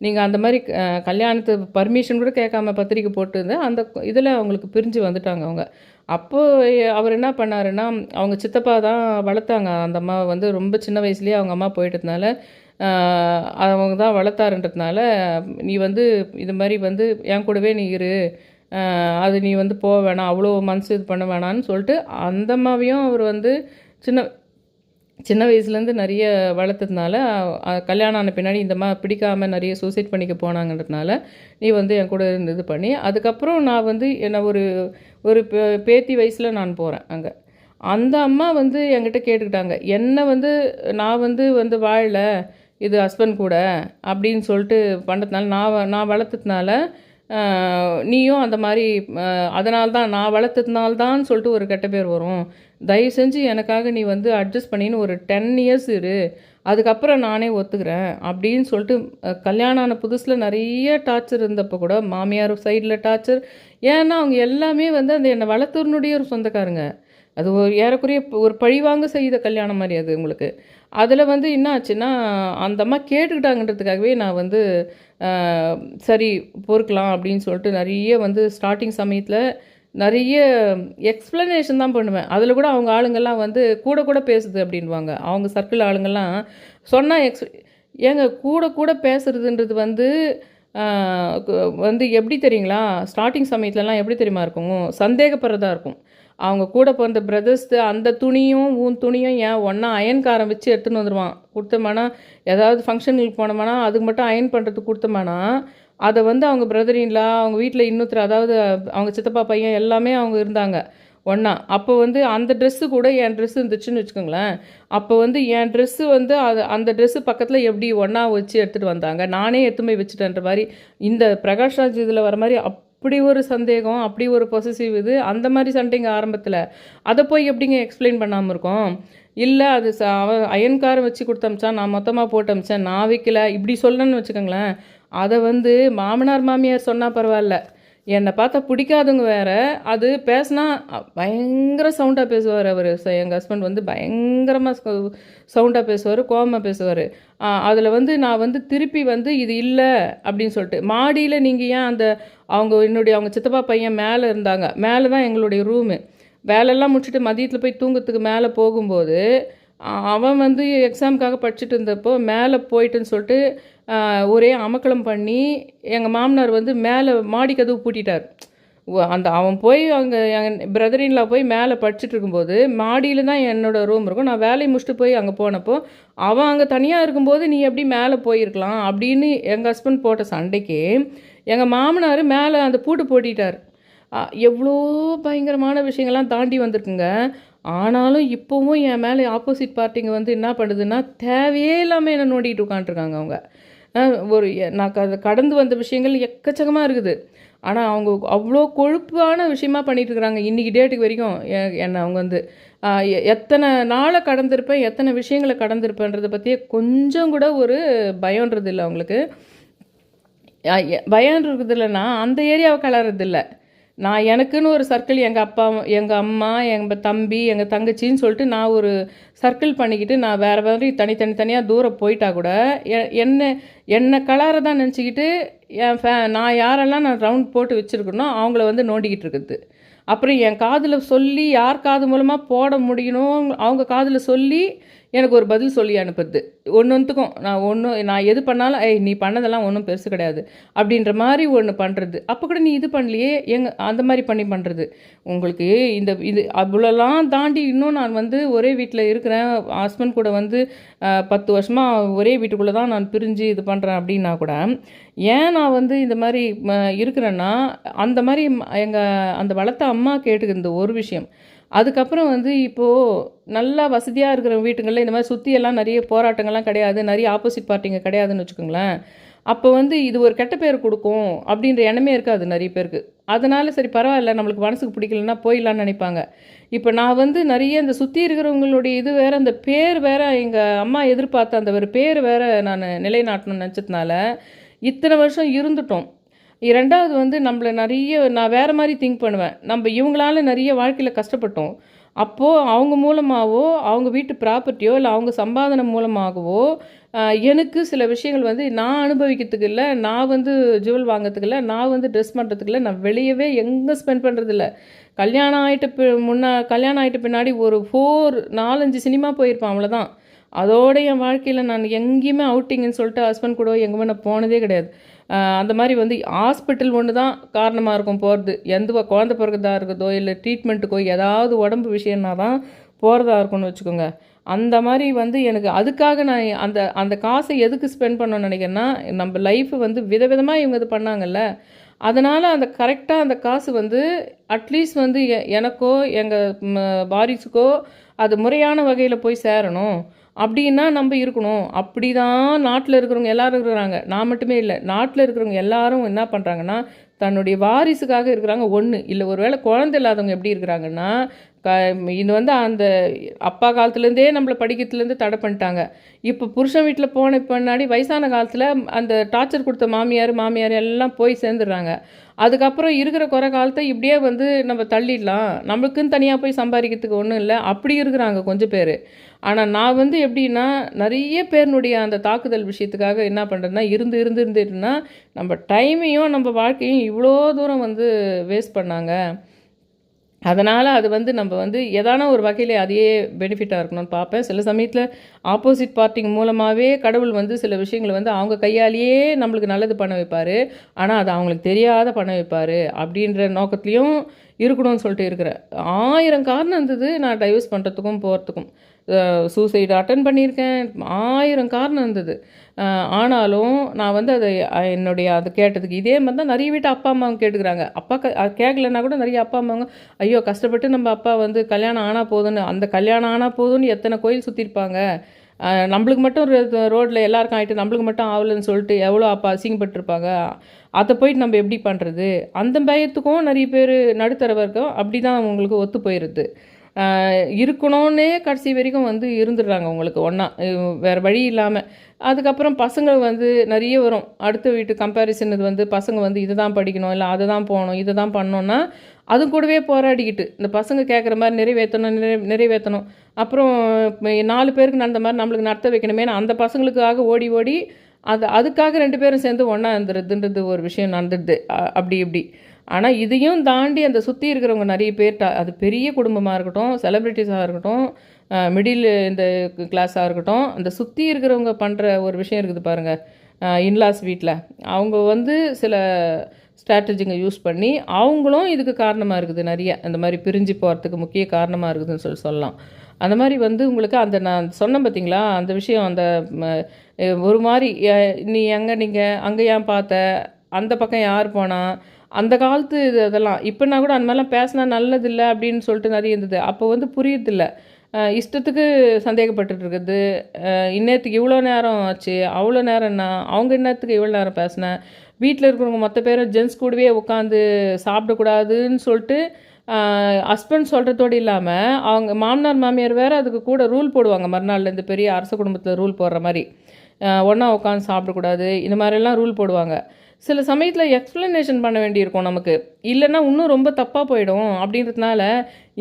நீங்கள் அந்த மாதிரி கல்யாணத்துக்கு பர்மிஷன் கூட கேட்காம பத்திரிக்கை போட்டு அந்த இதில் அவங்களுக்கு பிரிஞ்சு வந்துட்டாங்க அவங்க. அப்போது அவர் என்ன பண்ணாருன்னா, அவங்க சித்தப்பா தான் வளர்த்தாங்க அந்த அம்மாவை வந்து ரொம்ப சின்ன வயசுலேயே அவங்க அம்மா போயிட்டதுனால, அவங்க தான் வளர்த்தாருன்றதுனால, நீ வந்து இது மாதிரி வந்து என் கூடவே நீ இரு, அது நீ வந்து போக வேணாம், அவ்வளோ மனசு இது பண்ண வேணான்னு சொல்லிட்டு அந்த அம்மாவையும் அவர் வந்து சின்ன வயசுலேருந்து நிறைய வளர்த்ததுனால, கல்யாணம் ஆன பின்னாடி இந்த மாதிரி பிடிக்காமல் நிறைய சூசைட் பண்ணிக்க போனாங்கன்றதுனால, நீ வந்து என் கூட இருந்து இது பண்ணி, அதுக்கப்புறம் நான் வந்து என்னை ஒரு பேத்தி வயசில் நான் போகிறேன் அங்கே. அந்த அம்மா வந்து என்கிட்ட கேட்டுக்கிட்டாங்க, என்னை வந்து நான் வந்து வாழலை, இது ஹஸ்பண்ட் கூட அப்படின்னு சொல்லிட்டு பண்ணுறதுனால நான் வளர்த்ததுனால நீயும் அந்த மாதிரி அதனால தான் நான் வளர்த்ததுனால சொல்லிட்டு ஒரு கெட்ட பேர் வரும். தயவு செஞ்சு எனக்காக நீ வந்து அட்ஜஸ்ட் பண்ணின்னு ஒரு 10 இயர்ஸ் இரு, அதுக்கப்புறம் நானே ஒத்துக்கிறேன் அப்படின்னு சொல்லிட்டு கல்யாணம் ஆன புதுசில் நிறைய டார்ச்சர் இருந்தப்போ கூட மாமியார் சைடில் டார்ச்சர். ஏன்னா அவங்க எல்லாமே வந்து அந்த என்னை வளர்த்தவனுடைய ஒரு சொந்தக்காரங்க. அது ஒரு ஏறக்குறைய ஒரு பழிவாங்க செய்த கல்யாணம் மாதிரி அது உங்களுக்கு. அதில் வந்து என்ன ஆச்சுன்னா அந்த அம்மா கேட்டுக்கிட்டாங்கன்றதுக்காகவே நான் வந்து சரி பொறுக்கலாம் அப்படின்னு சொல்லிட்டு நிறைய வந்து ஸ்டார்டிங் சமயத்தில் நிறைய எக்ஸ்ப்ளனேஷன் தான் பண்ணுவேன். அதில் கூட அவங்க ஆளுங்கள்லாம் வந்து கூட கூட பேசுது அப்படின்வாங்க. அவங்க சர்க்கிள் ஆளுங்கள்லாம் சொன்னால் ஏங்க கூட கூட பேசுறதுன்றது வந்து வந்து எப்படி தெரியுங்களா, ஸ்டார்டிங் சமயத்துலலாம் எப்படி தெரியுமா இருக்கும், சந்தேகப்படுறதா இருக்கும். அவங்க கூட பிறந்த பிரதர்ஸ் அந்த துணியும் உன் துணியும் ஏன் ஒன்றா அயன்காரம் வச்சு எடுத்துன்னு வந்துடுவான். கொடுத்தோம்னா ஏதாவது ஃபங்க்ஷனுக்கு போனோம்னா அதுக்கு மட்டும் அயன் பண்ணுறதுக்கு கொடுத்தோம்னா அதை வந்து அவங்க பிரதரின்லா அவங்க வீட்டில் இன்னொருத்தர், அதாவது அவங்க சித்தப்பா பையன் எல்லாமே அவங்க இருந்தாங்க ஒன்றா. அப்போ வந்து அந்த ட்ரெஸ்ஸு கூட என் ட்ரெஸ்ஸு இருந்துச்சுன்னு வச்சுக்கோங்களேன். அப்போ வந்து என் ட்ரெஸ்ஸு வந்து அந்த ட்ரெஸ்ஸு பக்கத்தில் எப்படி ஒன்றா வச்சு எடுத்துகிட்டு வந்தாங்க, நானே எடுத்துமே வச்சுட்டேன்ற மாதிரி இந்த பிரகாஷ்ராஜ் இதில் வர மாதிரி அப்படி ஒரு சந்தேகம், அப்படி ஒரு பொசசிவ் இது, அந்த மாதிரி சண்டைங்க ஆரம்பத்தில். அதை போய் எப்படிங்க எக்ஸ்பிளைன் பண்ணாமல் இருக்கோம். இல்லை அது அவன் அயன்காரம் வச்சு கொடுத்தமிச்சான், நான் மொத்தமாக போட்டு அமிச்சேன், நான் வைக்கல, இப்படி சொல்லணும்னு வச்சுக்கோங்களேன். அதை வந்து மாமனார் மாமியார் சொன்னால் பரவாயில்ல, என்னை பார்த்தா பிடிக்காதவங்க வேறு. அது பேசினா பயங்கர சவுண்டாக பேசுவார் அவர். எங்கள் ஹஸ்பண்ட் வந்து பயங்கரமாக சவுண்டாக பேசுவார், கோபமாக பேசுவார். அதில் வந்து நான் வந்து திருப்பி வந்து இது இல்லை அப்படின்னு சொல்லிட்டு, மாடியில் நீங்கள் ஏன் அந்த அவங்க சித்தப்பா பையன் மேலே இருந்தாங்க, மேலே தான் எங்களுடைய ரூமு. வேலையெல்லாம் முடிச்சுட்டு மதியத்தில் போய் தூங்கத்துக்கு மேலே போகும்போது அவன் வந்து எக்ஸாமுக்காக படிச்சுட்டு இருந்தப்போ மேலே போயிட்டுன்னு சொல்லிட்டு ஒரே அமக்கலம் பண்ணி எங்கள் மாமனார் வந்து மேலே மாடி கதவு பூட்டிட்டார். அவன் போய் அங்கே எங்கள் பிரதரின்லா போய் மேலே படிச்சுட்டு இருக்கும்போது மாடியில் தான் என்னோடய ரூம் இருக்கும். நான் வேலையை முடிச்சுட்டு போய் அங்கே போனப்போ அவன் அங்கே தனியாக இருக்கும்போது நீ எப்படி மேலே போயிருக்கலாம் அப்படின்னு எங்கள் ஹஸ்பண்ட் போட்ட சண்டைக்கு எங்கள் மாமனார் மேலே அந்த பூட்டு போட்டிட்டார். எவ்வளோ பயங்கரமான விஷயங்கள்லாம் தாண்டி வந்திருக்குங்க. ஆனாலும் இப்போவும் என் மேலே ஆப்போசிட் பார்ட்டிங்க வந்து என்ன பண்ணுதுன்னா தேவையே இல்லாமல் என்ன நோண்டிகிட்டு உட்காந்துருக்காங்க அவங்க. நான் கடந்து வந்த விஷயங்கள் எக்கச்சக்கமாக இருக்குது. ஆனால் அவங்க அவ்வளோ கொழுப்பான விஷயமா பண்ணிகிட்டு இருக்கிறாங்க இன்றைக்கி டேட்டுக்கு வரைக்கும். என்னை அவங்க வந்து எத்தனை நாளை கடந்திருப்பேன், எத்தனை விஷயங்களை கடந்திருப்பேன்றதை பற்றியே கொஞ்சம் கூட ஒரு பயன்றது இல்லை அவங்களுக்கு. பயம் இருக்குது இல்லைன்னா அந்த ஏரியாவை கலர்றதில்லை. நான் எனக்குன்னு ஒரு சர்க்கிள், எங்கள் அப்பா, எங்கள் அம்மா, எங்கள் தம்பி, எங்கள் தங்கச்சின்னு சொல்லிட்டு நான் ஒரு சர்க்கிள் பண்ணிக்கிட்டு நான் வேறு வேறு தனியாக தூரம் போயிட்டா கூட என்னை கலரை தான் நினச்சிக்கிட்டு நான் யாரெல்லாம் நான் ரவுண்ட் போட்டு வச்சுருக்கணும் அவங்கள வந்து நோண்டிக்கிட்டு இருக்குது. அப்புறம் என் காதில் சொல்லி யார் காது மூலமாக போட முடியணும் அவங்க காதில் சொல்லி எனக்கு ஒரு பதில் சொல்லி அனுப்புறது. ஒன்றுத்துக்கும் நான் எது பண்ணாலும் நீ பண்ணதெல்லாம் ஒன்றும் பெருசு கிடையாது அப்படின்ற மாதிரி ஒன்று பண்ணுறது. அப்போ கூட நீ இது பண்ணலையே அந்த மாதிரி பண்ணுறது. உங்களுக்கு இது அவ்வளோலாம் தாண்டி இன்னும் நான் வந்து ஒரே வீட்டில் இருக்கிறேன், ஹஸ்பண்ட் கூட வந்து 10 வருஷமாக ஒரே வீட்டுக்குள்ளே தான் நான் பிரிஞ்சு இது பண்ணுறேன் அப்படின்னா கூட ஏன் நான் வந்து இந்த மாதிரி இருக்கிறேன்னா அந்த மாதிரி அந்த வளர்த்த அம்மா கேட்டுக்கிற ஒரு விஷயம். அதுக்கப்புறம் வந்து இப்போது நல்லா வசதியாக இருக்கிற வீட்டுங்களில் இந்த மாதிரி சுற்றியெல்லாம் நிறைய போராட்டங்கள்லாம் கிடையாது, நிறைய ஆப்போசிட் பார்ட்டிங்க கிடையாதுன்னு வச்சுக்கோங்களேன். அப்போ வந்து இது ஒரு கெட்ட பேர் கொடுக்கும் அப்படின்ற எண்ணமே இருக்காது நிறைய பேருக்கு. அதனால் சரி பரவாயில்ல, நம்மளுக்கு மனசுக்கு பிடிக்கலன்னா போயிடலான்னு நினைப்பாங்க. இப்போ நான் வந்து நிறைய இந்த சுற்றி இருக்கிறவங்களுடைய இது வேறு, அந்த பேர் வேறு, எங்கள் அம்மா எதிர்பார்த்த அந்த ஒரு பேர் வேறு நான் நிலைநாட்டணும்னு நினச்சதுனால இத்தனை வருஷம் இருந்துட்டோம். ரெண்டாவது வந்து நான் வேறு மாதிரி திங்க் பண்ணுவேன். நம்ம இவங்களால நிறைய வாழ்க்கையில் கஷ்டப்பட்டோம். அப்போது அவங்க மூலமாகவோ அவங்க வீட்டு ப்ராப்பர்ட்டியோ இல்லை அவங்க சம்பாதனம் மூலமாகவோ எனக்கு சில விஷயங்கள் வந்து நான் அனுபவிக்கிறதுக்கு இல்லை, நான் வந்து ஜுவல் வாங்கிறதுக்கு இல்லை, நான் வந்து ட்ரெஸ் பண்ணுறதுக்கு இல்லை, நான் வெளியவே எங்கே ஸ்பெண்ட் பண்ணுறதில்ல. கல்யாணம் ஆகிட்ட பின்னாடி ஒரு 4-5 சினிமா போயிருப்பேன், அவ்வளோதான். அதோட என் வாழ்க்கையில் நான் எங்கேயுமே அவுட்டிங்கன்னு சொல்லிட்டு ஹஸ்பண்ட் கூட எங்கேயுமே நான் போனதே கிடையாது. அந்த மாதிரி வந்து ஹாஸ்பிட்டல் ஒன்று தான் காரணமாக இருக்கும் போகிறது. குழந்தை பிறகுதா இருக்குதோ இல்லை ட்ரீட்மெண்ட்டுக்கோ ஏதாவது உடம்பு விஷயம்னா தான் போகிறதா இருக்கும்னு வச்சுக்கோங்க. அந்த மாதிரி வந்து எனக்கு அதுக்காக நான் அந்த காசை எதுக்கு ஸ்பெண்ட் பண்ணணும்னு நினைக்கிறேன்னா, நம்ம லைஃப் வந்து விதவிதமாக இவங்க இது பண்ணாங்கல்ல, அதனால் கரெக்டாக அந்த காசு வந்து அட்லீஸ்ட் வந்து எனக்கோ எங்கள் வாரிசுக்கோ அது முறையான வகையில் போய் சேரணும். அப்படின்னா நம்ம இருக்கணும். அப்படி தான் நாட்டில் இருக்கிறவங்க எல்லாரும் இருக்கிறாங்க. நான் மட்டுமே இல்லை, நாட்டில் இருக்கிறவங்க எல்லாரும் என்ன பண்ணுறாங்கன்னா, தன்னுடைய வாரிசுக்காக இருக்கிறாங்க. ஒன்று இல்லை, ஒரு வேளை குழந்தை இல்லாதவங்க எப்படி இருக்கிறாங்கன்னா, க இது வந்து அந்த அப்பா காலத்துலேருந்தே நம்மளை படிக்கிறதுலேருந்து தடை பண்ணிட்டாங்க. இப்போ புருஷன் வீட்டில் போன பின்னாடி வயசான காலத்தில் அந்த டார்ச்சர் கொடுத்த மாமியார் எல்லாம் போய் சேர்ந்துடுறாங்க. அதுக்கப்புறம் இருக்கிற குறை காலத்தை இப்படியே வந்து நம்ம தள்ளிடலாம், நம்மளுக்குன்னு தனியாக போய் சம்பாதிக்கிறதுக்கு ஒன்றும் இல்லை, அப்படி இருக்கிறாங்க கொஞ்சம் பேர். ஆனால் நான் வந்து எப்படின்னா, நிறைய பேருனுடைய அந்த தாக்குதல் விஷயத்துக்காக என்ன பண்ணுறேன்னா, இருந்துட்டுனா நம்ம டைமையும் நம்ம வாழ்க்கையும் இவ்வளோ தூரம் வந்து வேஸ்ட் பண்ணாங்க. அதனால் அது வந்து நம்ம வந்து ஏதான ஒரு வகையில் அதையே பெனிஃபிட்டாக இருக்கணும்னு பார்ப்பேன். சில சமயத்தில் ஆப்போசிட் பார்ட்டிங்க மூலமாகவே கடவுள் வந்து சில விஷயங்களை வந்து அவங்க கையாலேயே நம்மளுக்கு நல்லது பண்ண வைப்பார். ஆனால் அது அவங்களுக்கு தெரியாத பண்ண வைப்பார் அப்படின்ற நோக்கத்துலேயும் இருக்கணும்னு சொல்லிட்டு இருக்கிறேன். 1000 காரணம் இருந்தது நான் டைவர்ஸ் பண்ணுறதுக்கும் போகிறதுக்கும். சூசைடு அட்டன் பண்ணியிருக்கேன், 1000 காரணம் இருந்தது. ஆனாலும் நான் வந்து அதை என்னுடைய அது கேட்டதுக்கு இதே மாதிரி தான் நிறைய வீட்டு அப்பா அம்மாவும் கேட்டுக்கிறாங்க. அப்பா கேட்கலன்னா கூட நிறைய அப்பா அம்மாங்க, ஐயோ கஷ்டப்பட்டு நம்ம அப்பா வந்து கல்யாணம் ஆனால் போதும்னு, அந்த கல்யாணம் ஆனால் போதும்னு எத்தனை கோயில் சுற்றிருப்பாங்க, நம்மளுக்கு மட்டும் ரோட்டில் எல்லாருக்கும் ஆகிட்டு நம்மளுக்கு மட்டும் ஆகலன்னு சொல்லிட்டு எவ்வளோ அப்பா அசிங்கப்பட்டிருப்பாங்க. அதை போயிட்டு நம்ம எப்படி பண்ணுறது, அந்த பயத்துக்கும் நிறைய பேர் நடுத்தர வர்க்கம் அப்படி தான் அவங்களுக்கு ஒத்து போயிடுது. இருக்கணும்னே கடைசி வரைக்கும் வந்து இருந்துடுறாங்க உங்களுக்கு ஒன்றா, வேறு வழி இல்லாமல். அதுக்கப்புறம் பசங்க வந்து நிறைய வரும், அடுத்த வீட்டு கம்பேரிசன். இது வந்து பசங்க வந்து இதை தான் படிக்கணும், இல்லை அதை தான் போகணும், இதை தான் பண்ணோன்னா அது கூடவே போராடிக்கிட்டு இந்த பசங்க கேட்குற மாதிரி நிறைவேற்றணும். அப்புறம் 4 பேருக்கு நடந்த மாதிரி நம்மளுக்கு நடத்த வைக்கணுமேனு அந்த பசங்களுக்காக ஓடி ஓடி அதுக்காக 2 பேரும் சேர்ந்து ஒன்றா இருந்துருதுன்றது ஒரு விஷயம் நடந்துடுது அப்படி இப்படி. ஆனால் இதையும் தாண்டி அந்த சுற்றி இருக்கிறவங்க நிறைய பேர், அது பெரிய குடும்பமாக இருக்கட்டும், செலிப்ரிட்டிஸாக இருக்கட்டும், மிடில் இந்த கிளாஸாக இருக்கட்டும், அந்த சுற்றி இருக்கிறவங்க பண்ணுற ஒரு விஷயம் இருக்குது பாருங்கள். இன்லாஸ் வீட்டில் அவங்க வந்து சில ஸ்ட்ராட்டஜிங்க யூஸ் பண்ணி அவங்களும் இதுக்கு காரணமாக இருக்குது. நிறைய இந்த மாதிரி பிரிஞ்சு போகிறதுக்கு முக்கிய காரணமாக இருக்குதுன்னு சொல்லலாம். அந்த மாதிரி வந்து உங்களுக்கு அந்த நான் சொன்னேன் பார்த்தீங்களா, அந்த விஷயம், அந்த ஒரு மாதிரி நீ நீங்கள் அங்கே ஏன் பார்த்த, அந்த பக்கம் யார் போனா, அந்த காலத்து அதெல்லாம் இப்போ நான் கூட அந்த மாதிரிலாம் பேசினா நல்லதில்லை அப்படின்னு சொல்லிட்டு நிறைய இருந்தது. அப்போ வந்து புரியுதில்ல, இஷ்டத்துக்கு சந்தேகப்பட்டுட்டு இருக்குது. இன்னத்துக்கு இவ்வளோ நேரம் ஆச்சு, அவ்வளோ நேரம் என்ன, அவங்க இன்னத்துக்கு இவ்வளோ நேரம் பேசினேன், வீட்டில் இருக்கிறவங்க மொத்த பேரும் ஜென்ஸ் கூடவே உட்காந்து சாப்பிடக்கூடாதுன்னு சொல்லிட்டு ஹஸ்பண்ட் சொல்கிறதோடு இல்லாமல் அவங்க மாமனார் மாமியார் வேறு அதுக்கு கூட ரூல் போடுவாங்க. மறுநாள் இந்த பெரிய அரச குடும்பத்தில் ரூல் போடுற மாதிரி ஒன்றா உட்காந்து சாப்பிடக்கூடாது, இந்த மாதிரிலாம் ரூல் போடுவாங்க. சில சமயத்தில் எக்ஸ்ப்ளனேஷன் பண்ண வேண்டியிருக்கும் நமக்கு, இல்லைன்னா இன்னும் ரொம்ப தப்பாக போயிடும். அப்படின்றதுனால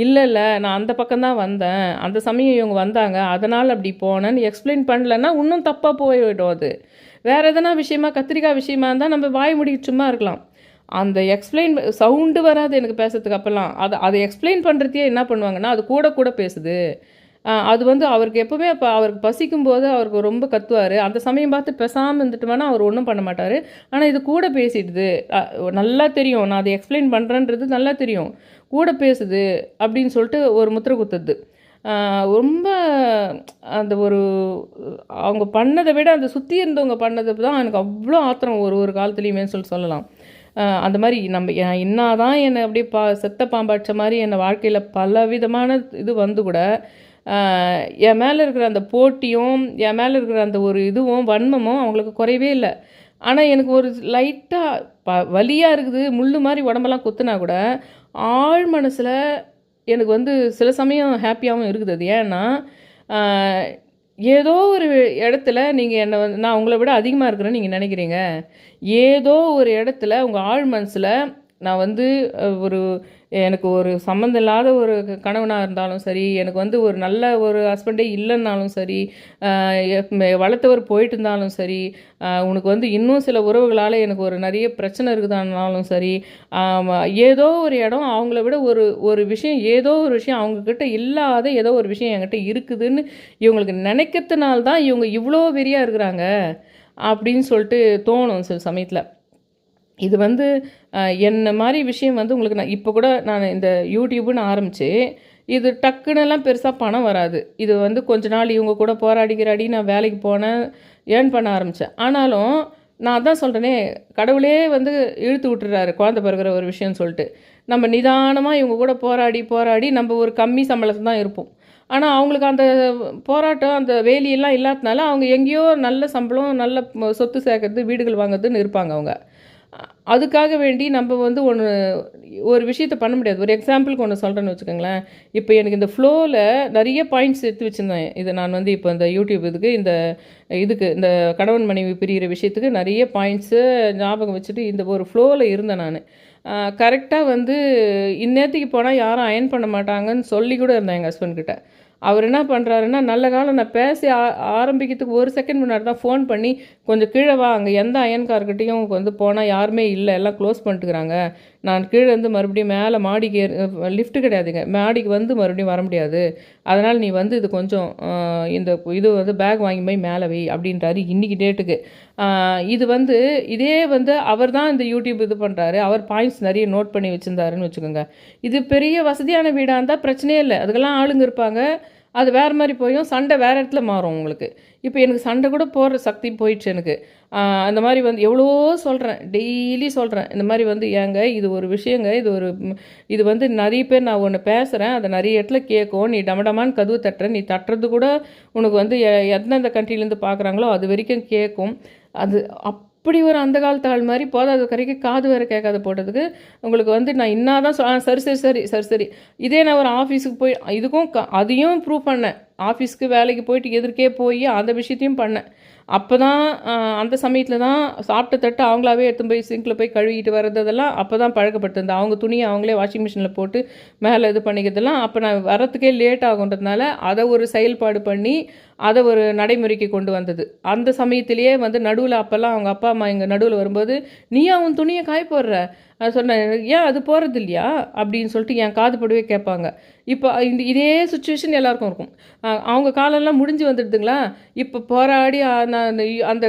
இல்லை நான் அந்த பக்கம்தான் வந்தேன், அந்த சமயம் இவங்க வந்தாங்க அதனால் அப்படி போனேன்னு எக்ஸ்பிளைன் பண்ணலன்னா இன்னும் தப்பாக போயிடும். அது வேறு எதனா விஷயமா, கத்திரிக்காய் விஷயமா இருந்தால் நம்ம வாய் முடிக்க சும்மா இருக்கலாம். அந்த எக்ஸ்பிளைன் சவுண்டு வராது எனக்கு பேசுறதுக்கு. அப்போல்லாம் அதை எக்ஸ்பிளைன் பண்ணுறதையே என்ன பண்ணுவாங்கன்னா அது கூட பேசுது. அது வந்து அவருக்கு எப்போவுமே அப்போ அவருக்கு பசிக்கும் போது அவருக்கு ரொம்ப கத்துவார். அந்த சமயம் பார்த்து பேசாமல் இருந்துட்டு அவர் ஒன்றும் பண்ண மாட்டார். ஆனால் இது கூட பேசிடுது, நல்லா தெரியும், நான் அதை எக்ஸ்பிளைன் பண்ணுறேன்றது நல்லா தெரியும், கூட பேசுது அப்படின்னு சொல்லிட்டு ஒரு முத்திரை குத்துது. ரொம்ப அந்த ஒரு அவங்க பண்ணதை விட அந்த சுற்றி இருந்தவங்க பண்ணது தான் எனக்கு அவ்வளோ ஆத்திரம் ஒரு காலத்துலேயுமே சொல்லலாம். அந்த மாதிரி நம்ம இன்னாதான் என்னை அப்படியே செத்த பாம்பாட்ச மாதிரி என்னை வாழ்க்கையில் பல விதமான இது வந்து கூட என் மேலே இருக்கிற அந்த போட்டியும் என் மேலே இருக்கிற அந்த ஒரு இதுவும் வன்மமும் அவங்களுக்கு குறையவே இல்லை. ஆனால் எனக்கு ஒரு லைட்டாக வலியாக இருக்குது, முள் மாதிரி உடம்பெல்லாம் குத்துனா கூட ஆழ் மனசில் எனக்கு வந்து சில சமயம் ஹாப்பியாகவும் இருக்குது. அது ஏன்னா ஏதோ ஒரு இடத்துல நீங்கள் என்னை வந்து நான் உங்களை விட அதிகமாக இருக்கிறேன்னு நீங்கள் நினைக்கிறீங்க. ஏதோ ஒரு இடத்துல உங்கள் ஆழ் மனசில் நான் வந்து எனக்கு ஒரு சம்மந்தம் இல்லாத ஒரு கணவனாக இருந்தாலும் சரி, எனக்கு வந்து ஒரு நல்ல ஒரு ஹஸ்பண்டே இல்லைன்னாலும் சரி, வளர்த்தவர் போயிட்டு இருந்தாலும் சரி, உனக்கு வந்து இன்னும் சில உறவுகளால் எனக்கு ஒரு நிறைய பிரச்சனை இருக்குதானாலும் சரி, ஏதோ ஒரு இடம் அவங்கள விட ஒரு விஷயம், ஏதோ ஒரு விஷயம் அவங்கக்கிட்ட இல்லாத ஏதோ ஒரு விஷயம் என்கிட்ட இருக்குதுன்னு இவங்களுக்கு நினைக்கிறதுனால்தான் இவங்க இவ்வளோ வெறியாக இருக்கிறாங்க அப்படின்னு சொல்லிட்டு தோணும் சில சமயத்தில். இது வந்து என்ன மாதிரி விஷயம் வந்து உங்களுக்கு நான் இப்போ கூட நான் இந்த யூடியூப்னு ஆரம்பித்து இது டக்குன்னெல்லாம் பெருசாக பணம் வராது. இது வந்து கொஞ்ச நாள் இவங்க கூட போராடிக்கிறாடி நான் வேலைக்கு போனேன், ஏர்ன் பண்ண ஆரம்பித்தேன். ஆனாலும் நான் தான் சொல்கிறேனே, கடவுளே வந்து இழுத்து விட்டுறாரு குழந்தை பிறகுற ஒரு விஷயம்னு சொல்லிட்டு. நம்ம நிதானமாக இவங்க கூட போராடி நம்ம ஒரு கம்மி சம்பளத்தில் தான் இருப்போம். ஆனால் அவங்களுக்கு அந்த போராட்டம் அந்த வேலியெல்லாம் இல்லாதனால அவங்க எங்கேயோ நல்ல சம்பளம் நல்ல சொத்து சேர்க்கறது வீடுகள் வாங்குறதுன்னு இருப்பாங்க அவங்க. அதுக்காக வேண்டி நம்ம வந்து ஒரு விஷயத்த பண்ண முடியாது. ஒரு எக்ஸாம்பிளுக்கு ஒன்று சொல்கிறேன்னு வச்சுக்கோங்களேன். இப்போ எனக்கு இந்த ஃப்ளோவில் நிறைய பாயிண்ட்ஸ் எடுத்து வச்சுருந்தேன். இதை நான் வந்து இப்போ இந்த யூடியூப் இந்த கணவன் மனைவி பிரிகிற விஷயத்துக்கு நிறைய பாயிண்ட்ஸு ஞாபகம் வச்சுட்டு இந்த ஒரு ஃப்ளோவில் இருந்தேன் நான். கரெக்டாக வந்து இந்நேரத்துக்கு போனால் யாரும் அயன் பண்ண மாட்டாங்கன்னு சொல்லி கூட இருந்தேன் எங்கள் ஹஸ்பண்ட்கிட்ட. அவர் என்ன பண்ணுறாருன்னா, நல்ல காலம் நான் பேசி ஆரம்பிக்கிறதுக்கு ஒரு செகண்ட் முன்னாடி தான் ஃபோன் பண்ணி, கொஞ்சம் கீழே வா, அங்கே எந்த அயன்கார்கிட்டையும் வந்து போனால் யாருமே இல்லை, எல்லாம் க்ளோஸ் பண்ணிட்டுக்கிறாங்க, நான் கீழே வந்து மறுபடியும் மேலே மாடிக்கு லிஃப்ட்டு கிடையாதுங்க, மாடிக்கு வந்து மறுபடியும் வர முடியாது, அதனால் நீ வந்து இது கொஞ்சம் இது வந்து பேக் வாங்கி போய் மேலே வை அப்படின்றாரு இன்றைக்கி டேட்டுக்கு. இதே வந்து அவர் தான் இந்த யூடியூப் இது பண்ணுறாரு, அவர் பாயிண்ட்ஸ் நிறைய நோட் பண்ணி வச்சுருந்தாருன்னு வச்சுக்கோங்க. இது பெரிய வசதியான வீடாக இருந்தால் பிரச்சனையே இல்லை, அதுக்கெல்லாம் ஆளுங்க இருப்பாங்க, அது வேறு மாதிரி போயும் சண்டை வேறு இடத்துல மாறும் உங்களுக்கு. இப்போ எனக்கு சண்டை கூட போடுற சக்தி போயிடுச்சு எனக்கு. அந்த மாதிரி வந்து எவ்வளோ சொல்கிறேன், டெய்லி சொல்கிறேன், இந்த மாதிரி வந்து ஏங்க இது ஒரு விஷயங்க, இது வந்து நிறைய பேர் நான் ஒன்று பேசுகிறேன், அதை நிறைய இடத்துல கேட்கும், நீ டமடமான்னு கதவு தட்டுற, நீ தட்டுறது கூட உனக்கு வந்து எந்தெந்த கண்ட்ரிலேருந்து பார்க்குறாங்களோ அது வரைக்கும் கேட்கும். அது அப்படி ஒரு அந்த காலத்து ஆள் மாதிரி போதாது கரைக்கும் காது வேறு கேட்காத போட்டதுக்கு உங்களுக்கு வந்து நான் இன்னாதான் சரி. இதே நான் ஒரு ஆஃபீஸுக்கு போய் அதையும் ப்ரூவ் பண்ணேன். ஆஃபீஸ்க்கு வேலைக்கு போயிட்டு எதிர்க்கே போய் அந்த விஷயத்தையும் பண்ணேன். அப்போ தான் அந்த சமயத்தில் தான் சாப்பிட்ட தட்டு அவங்களாவே எடுத்து போய் சிங்கில் போய் கழுவிட்டு வர்றது அதெல்லாம் அப்போ தான் பழக்கப்பட்டிருந்தேன். அவங்க துணியை அவங்களே வாஷிங் மிஷினில் போட்டு மேலே இது பண்ணிக்கிறதெல்லாம் அப்போ நான் வரத்துக்கே லேட் ஆகுன்றதுனால அதை ஒரு செயல்பாடு பண்ணி அதை ஒரு நடைமுறைக்கு கொண்டு வந்தது. அந்த சமயத்திலேயே வந்து நடுவில் அப்போல்லாம் அவங்க அப்பா அம்மா எங்கள் நடுவில் வரும்போது, நீ அவன் துணியை காய போடுற, நான் சொன்னேன், ஏன் அது போகிறது இல்லையா அப்படின்னு சொல்லிட்டு என் காதுபடவே கேட்பாங்க. இப்போ இதே சுச்சுவேஷன் எல்லாருக்கும் இருக்கும். அவங்க காலெல்லாம் முடிஞ்சு வந்துடுதுங்களா, இப்போ போராடி நான் அந்த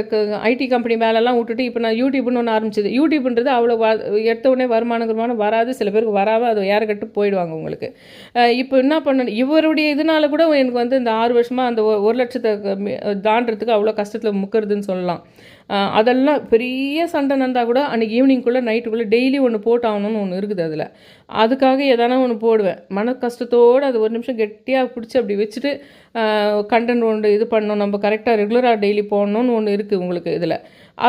ஐடி கம்பெனி மேலெல்லாம் விட்டுட்டு இப்போ நான் யூடியூப்னு ஒன்று ஆரம்பிச்சது. யூடியூப்ன்றது அவ்வளோ எடுத்த உடனே வருமானம் வராது, சில பேருக்கு வராமல் அது ஏறக்கட்டு போயிடுவாங்க உங்களுக்கு. இப்போ என்ன பண்ணணும், இவருடைய இதனால கூட எனக்கு வந்து இந்த 6 வருஷமாக அந்த 1,00,000 தாண்டறதுக்கு அவ்வளோ கஷ்டத்தில் முக்கிறதுன்னு சொல்லலாம். அதெல்லாம் பெரிய சண்டை நடந்தால் கூட அன்றைக்கி ஈவினிங்குள்ளே நைட்டுக்குள்ளே டெய்லி ஒன்று போட்டாகணும்னு ஒன்று இருக்குது அதில். அதுக்காக எதனா ஒன்று போடுவேன். மன கஷ்டத்தோடு அது ஒரு நிமிஷம் கெட்டியாக பிடிச்சி அப்படி வச்சுட்டு கண்டென்ட் ஒன்று இது பண்ணணும், நம்ம கரெக்டாக ரெகுலராக டெய்லி போடணும்னு ஒன்று இருக்குது உங்களுக்கு இதில்.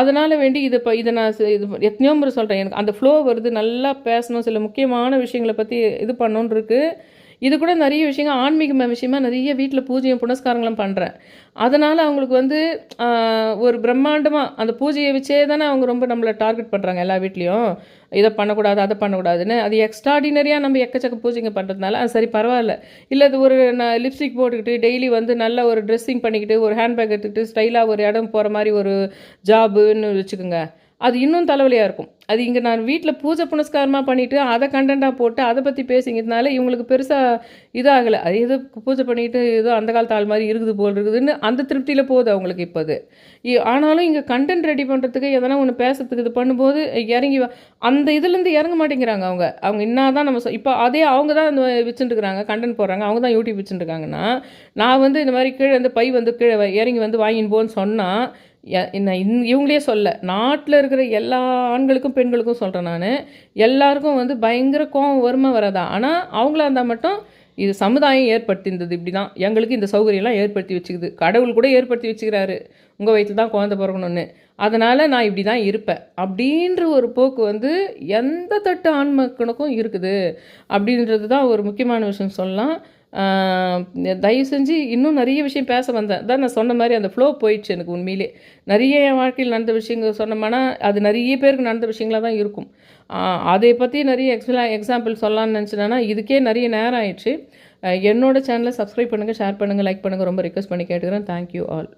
அதனால் வேண்டி இதை நான் எத்தனையோ முறை சொல்கிறேன், எனக்கு அந்த ஃப்ளோ வருது, நல்லா பேசணும், சில முக்கியமான விஷயங்களை பற்றி இது பண்ணணுன்னு இருக்குது. இது கூட நிறைய விஷயங்கள் ஆன்மீக விஷயமா நிறைய வீட்டில் பூஜையும் புனஸ்காரங்களும் பண்ணுறேன். அதனால் அவங்களுக்கு வந்து ஒரு பிரம்மாண்டமாக அந்த பூஜையை வச்சே தானே அவங்க ரொம்ப நம்மளை டார்கெட் பண்ணுறாங்க எல்லா வீட்லேயும். இதை பண்ணக்கூடாது அதை பண்ணக்கூடாதுன்னு அது எக்ஸ்ட்ராடினரியாக நம்ம எக்கச்சக்க பூஜைங்க பண்ணுறதுனால அது சரி பரவாயில்ல. இல்லை அது ஒரு லிப்ஸ்டிக் போட்டுக்கிட்டு டெய்லி வந்து நல்ல ஒரு ட்ரெஸ்ஸிங் பண்ணிக்கிட்டு ஒரு ஹேண்ட்பேக் எடுத்துக்கிட்டு ஸ்டைலாக ஒரு இடம் போகிற மாதிரி ஒரு ஜாபுன்னு வச்சுக்கோங்க, அது இன்னும் தலைவலியாக இருக்கும். அது இங்கே நான் வீட்டில் பூஜை புனஸ்காரமாக பண்ணிவிட்டு அதை கண்டென்ட்டாக போட்டு அதை பற்றி பேசிங்கிறதுனால இவங்களுக்கு பெருசாக இதாகலை. அது ஏதோ பூஜை பண்ணிவிட்டு ஏதோ அந்த காலத்து ஆள் மாதிரி இருக்குது போல் இருக்குதுன்னு அந்த திருப்தியில் போகுது அவங்களுக்கு. இப்போ அது ஆனாலும் இங்கே கண்டென்ட் ரெடி பண்ணுறதுக்கு எதனா ஒன்று பேசுறதுக்கு இது பண்ணும்போது இறங்கி அந்த இதுலேருந்து இறங்க மாட்டேங்கிறாங்க அவங்க என்ன தான் நம்ம இப்போ அதே அவங்க தான் வச்சுட்டுருக்குறாங்க, கண்டென்ட் போடுறாங்க, அவங்க தான் யூடியூப் வச்சுட்டுருக்காங்கன்னா நான் வந்து இந்த மாதிரி கீழே வந்து பை வந்து கீழே இறங்கி வந்து வாங்கின்னு போன்னு சொன்னால் இவங்களே சொல்ல நாட்டில் இருக்கிற எல்லா ஆண்களுக்கும் பெண்களுக்கும் சொல்கிறேன் நான், எல்லாருக்கும் வந்து பயங்கர கோவம் வருமா வராதா. ஆனால் அவங்களா இருந்தால் மட்டும் இது சமுதாயம் ஏற்படுத்தியிருந்தது, இப்படி தான் எங்களுக்கு இந்த சௌகரியம்லாம் ஏற்படுத்தி வச்சுக்குது, கடவுள் கூட ஏற்படுத்தி வச்சுக்கிறாரு, உங்கள் வயிற்றில் தான் குழந்தை பிறக்கணும்னு, அதனால் நான் இப்படி தான் இருப்பேன் அப்படின்ற ஒரு போக்கு வந்து எந்த தட்டு ஆண் மக்களுக்கும் இருக்குது அப்படின்றது தான் ஒரு முக்கியமான விஷயம் சொல்லலாம். தயவு செஞ்சு இன்னும் நிறைய விஷயம் பேச வந்தேன், தான் நான் சொன்ன மாதிரி அந்த ஃப்ளோ போயிடுச்சு எனக்கு. உண்மையிலே நிறைய என் வாழ்க்கையில் நடந்த விஷயங்கள் சொன்னோம்னா அது நிறைய பேருக்கு நடந்த விஷயங்களாக தான் இருக்கும். அதை பற்றி நிறைய எக்ஸாம்பிள் சொல்லலான்னு நினச்சினேன்னா இதுக்கே நிறைய நேரம் ஆயிடுச்சு. என்னோடய சேனலை சப்ஸ்கிரைப் பண்ணுங்கள், ஷேர் பண்ணுங்கள், லைக் பண்ணுங்கள், ரொம்ப ரிக்வெஸ்ட் பண்ணி கேட்டுக்கிறேன். Thank you all.